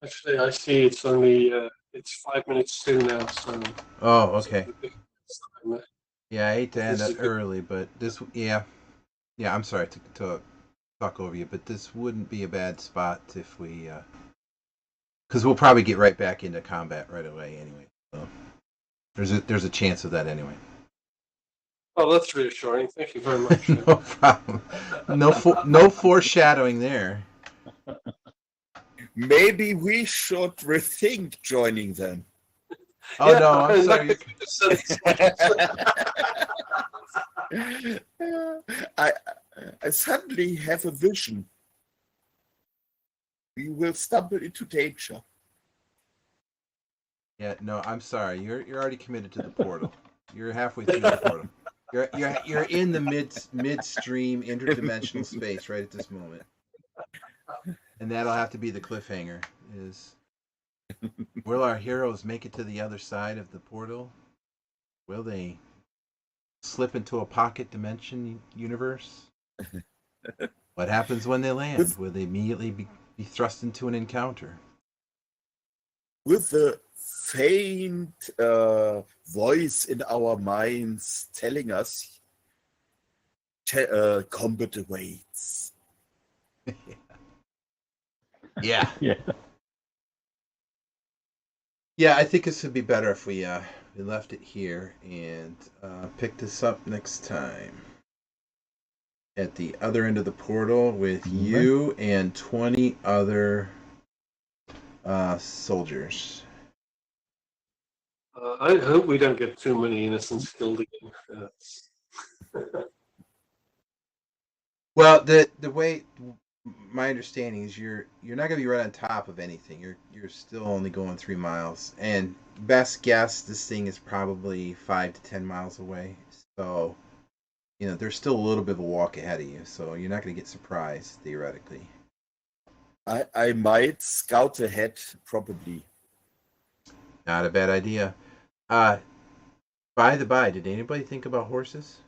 Actually, I see it's only it's 5 minutes to now, so. Oh, So okay. Yeah, I hate to end This it is good. early, but yeah. I'm sorry to talk over you, but this wouldn't be a bad spot if we, because we'll probably get right back into combat right away anyway. So there's a chance of that anyway. Oh, that's reassuring. Thank you very much. No problem. No foreshadowing there. Maybe we should rethink joining them. Oh no, I'm sorry. I suddenly have a vision. we will stumble into danger. Yeah, no, I'm sorry. You're already committed to the portal. You're halfway through the portal. You're in the midstream interdimensional space right at this moment. And that'll have to be the cliffhanger. Is will our heroes make it to the other side of the portal? Will they slip into a pocket dimension universe? What happens when they land? Will they immediately be thrust into an encounter? With the faint voice in our minds telling us combat awaits. Yeah. Yeah. Yeah, I think this would be better if we left it here and picked this up next time. At the other end of the portal with you and 20 other soldiers. I hope we don't get too many innocents killed again. Well, the way my understanding is you're not going to be right on top of anything. You're still only going 3 miles, and best guess this thing is probably 5 to 10 miles away. So, there's still a little bit of a walk ahead of you. So you're not going to get surprised theoretically. I might scout ahead, probably. Not a bad idea. By the by, did anybody think about horses?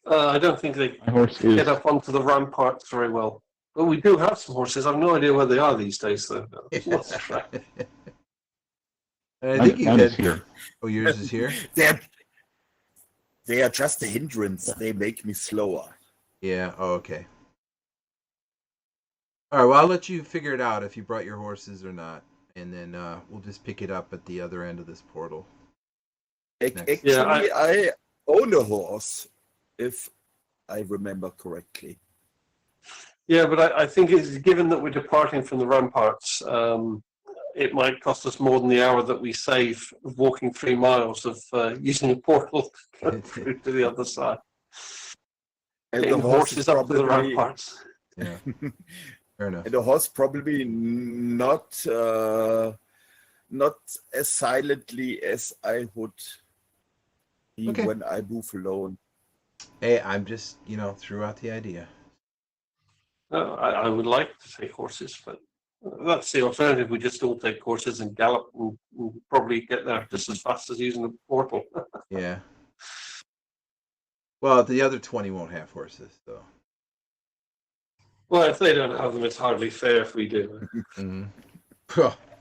I don't think they My horse is get up onto the ramparts very well. But we do have some horses. I've no idea where they are these days, though. Lost track. I think you mine is could. here. Oh, yours is here? They are just a hindrance. They make me slower. Yeah. Oh, okay. All right. Well, I'll let you figure it out if you brought your horses or not, and then we'll just pick it up at the other end of this portal. Actually, Yeah, I own a horse, if I remember correctly. Yeah, but I think it's given that we're departing from the ramparts, it might cost us more than the hour that we save walking 3 miles of using a portal to go through to the other side. And Getting horses up to the ramparts. Yeah. Fair enough. And the horse probably not as silently as I would be when I move alone. Hey, I'm just threw out the idea. I would like to take horses, but that's the alternative. We just all take horses and gallop and probably get there just as fast as using the portal. Yeah. Well, the other 20 won't have horses, so. Well, if they don't have them, it's hardly fair if we do. Mm-hmm.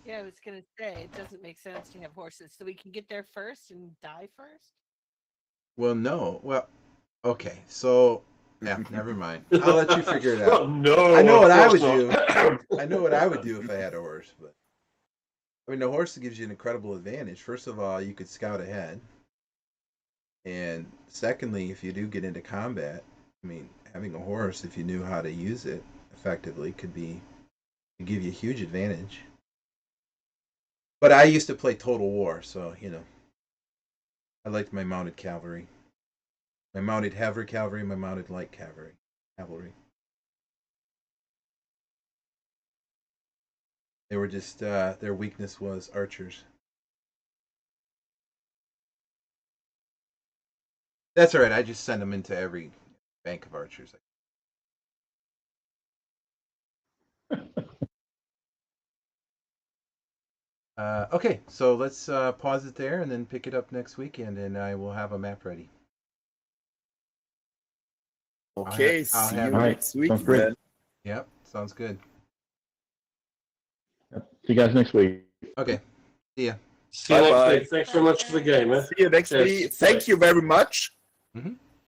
Yeah, I was going to say, it doesn't make sense to have horses. So we can get there first and die first? Well, no. Well, okay. So, yeah, never mind. I'll let you figure it out. Oh, no. I know what I would do. I know what I would do if I had a horse, but I mean, the horse gives you an incredible advantage. First of all, you could scout ahead, and secondly, if you do get into combat, I mean, having a horse, if you knew how to use it effectively, could give you a huge advantage. But I used to play Total War, so I liked my mounted cavalry, my mounted heavy cavalry, my mounted light cavalry. They were just their weakness was archers. That's all right. I just send them into every bank of archers. Okay, so let's pause it there and then pick it up next weekend, and I will have a map ready. Okay, I'll see have you it. next week Sounds great. then. Yep, sounds good. Yep. See you guys next week. Okay, see ya. See you next Bye-bye. week. Thanks very much for the game. See you next Yes. week. Thank you very much. Mm-hmm.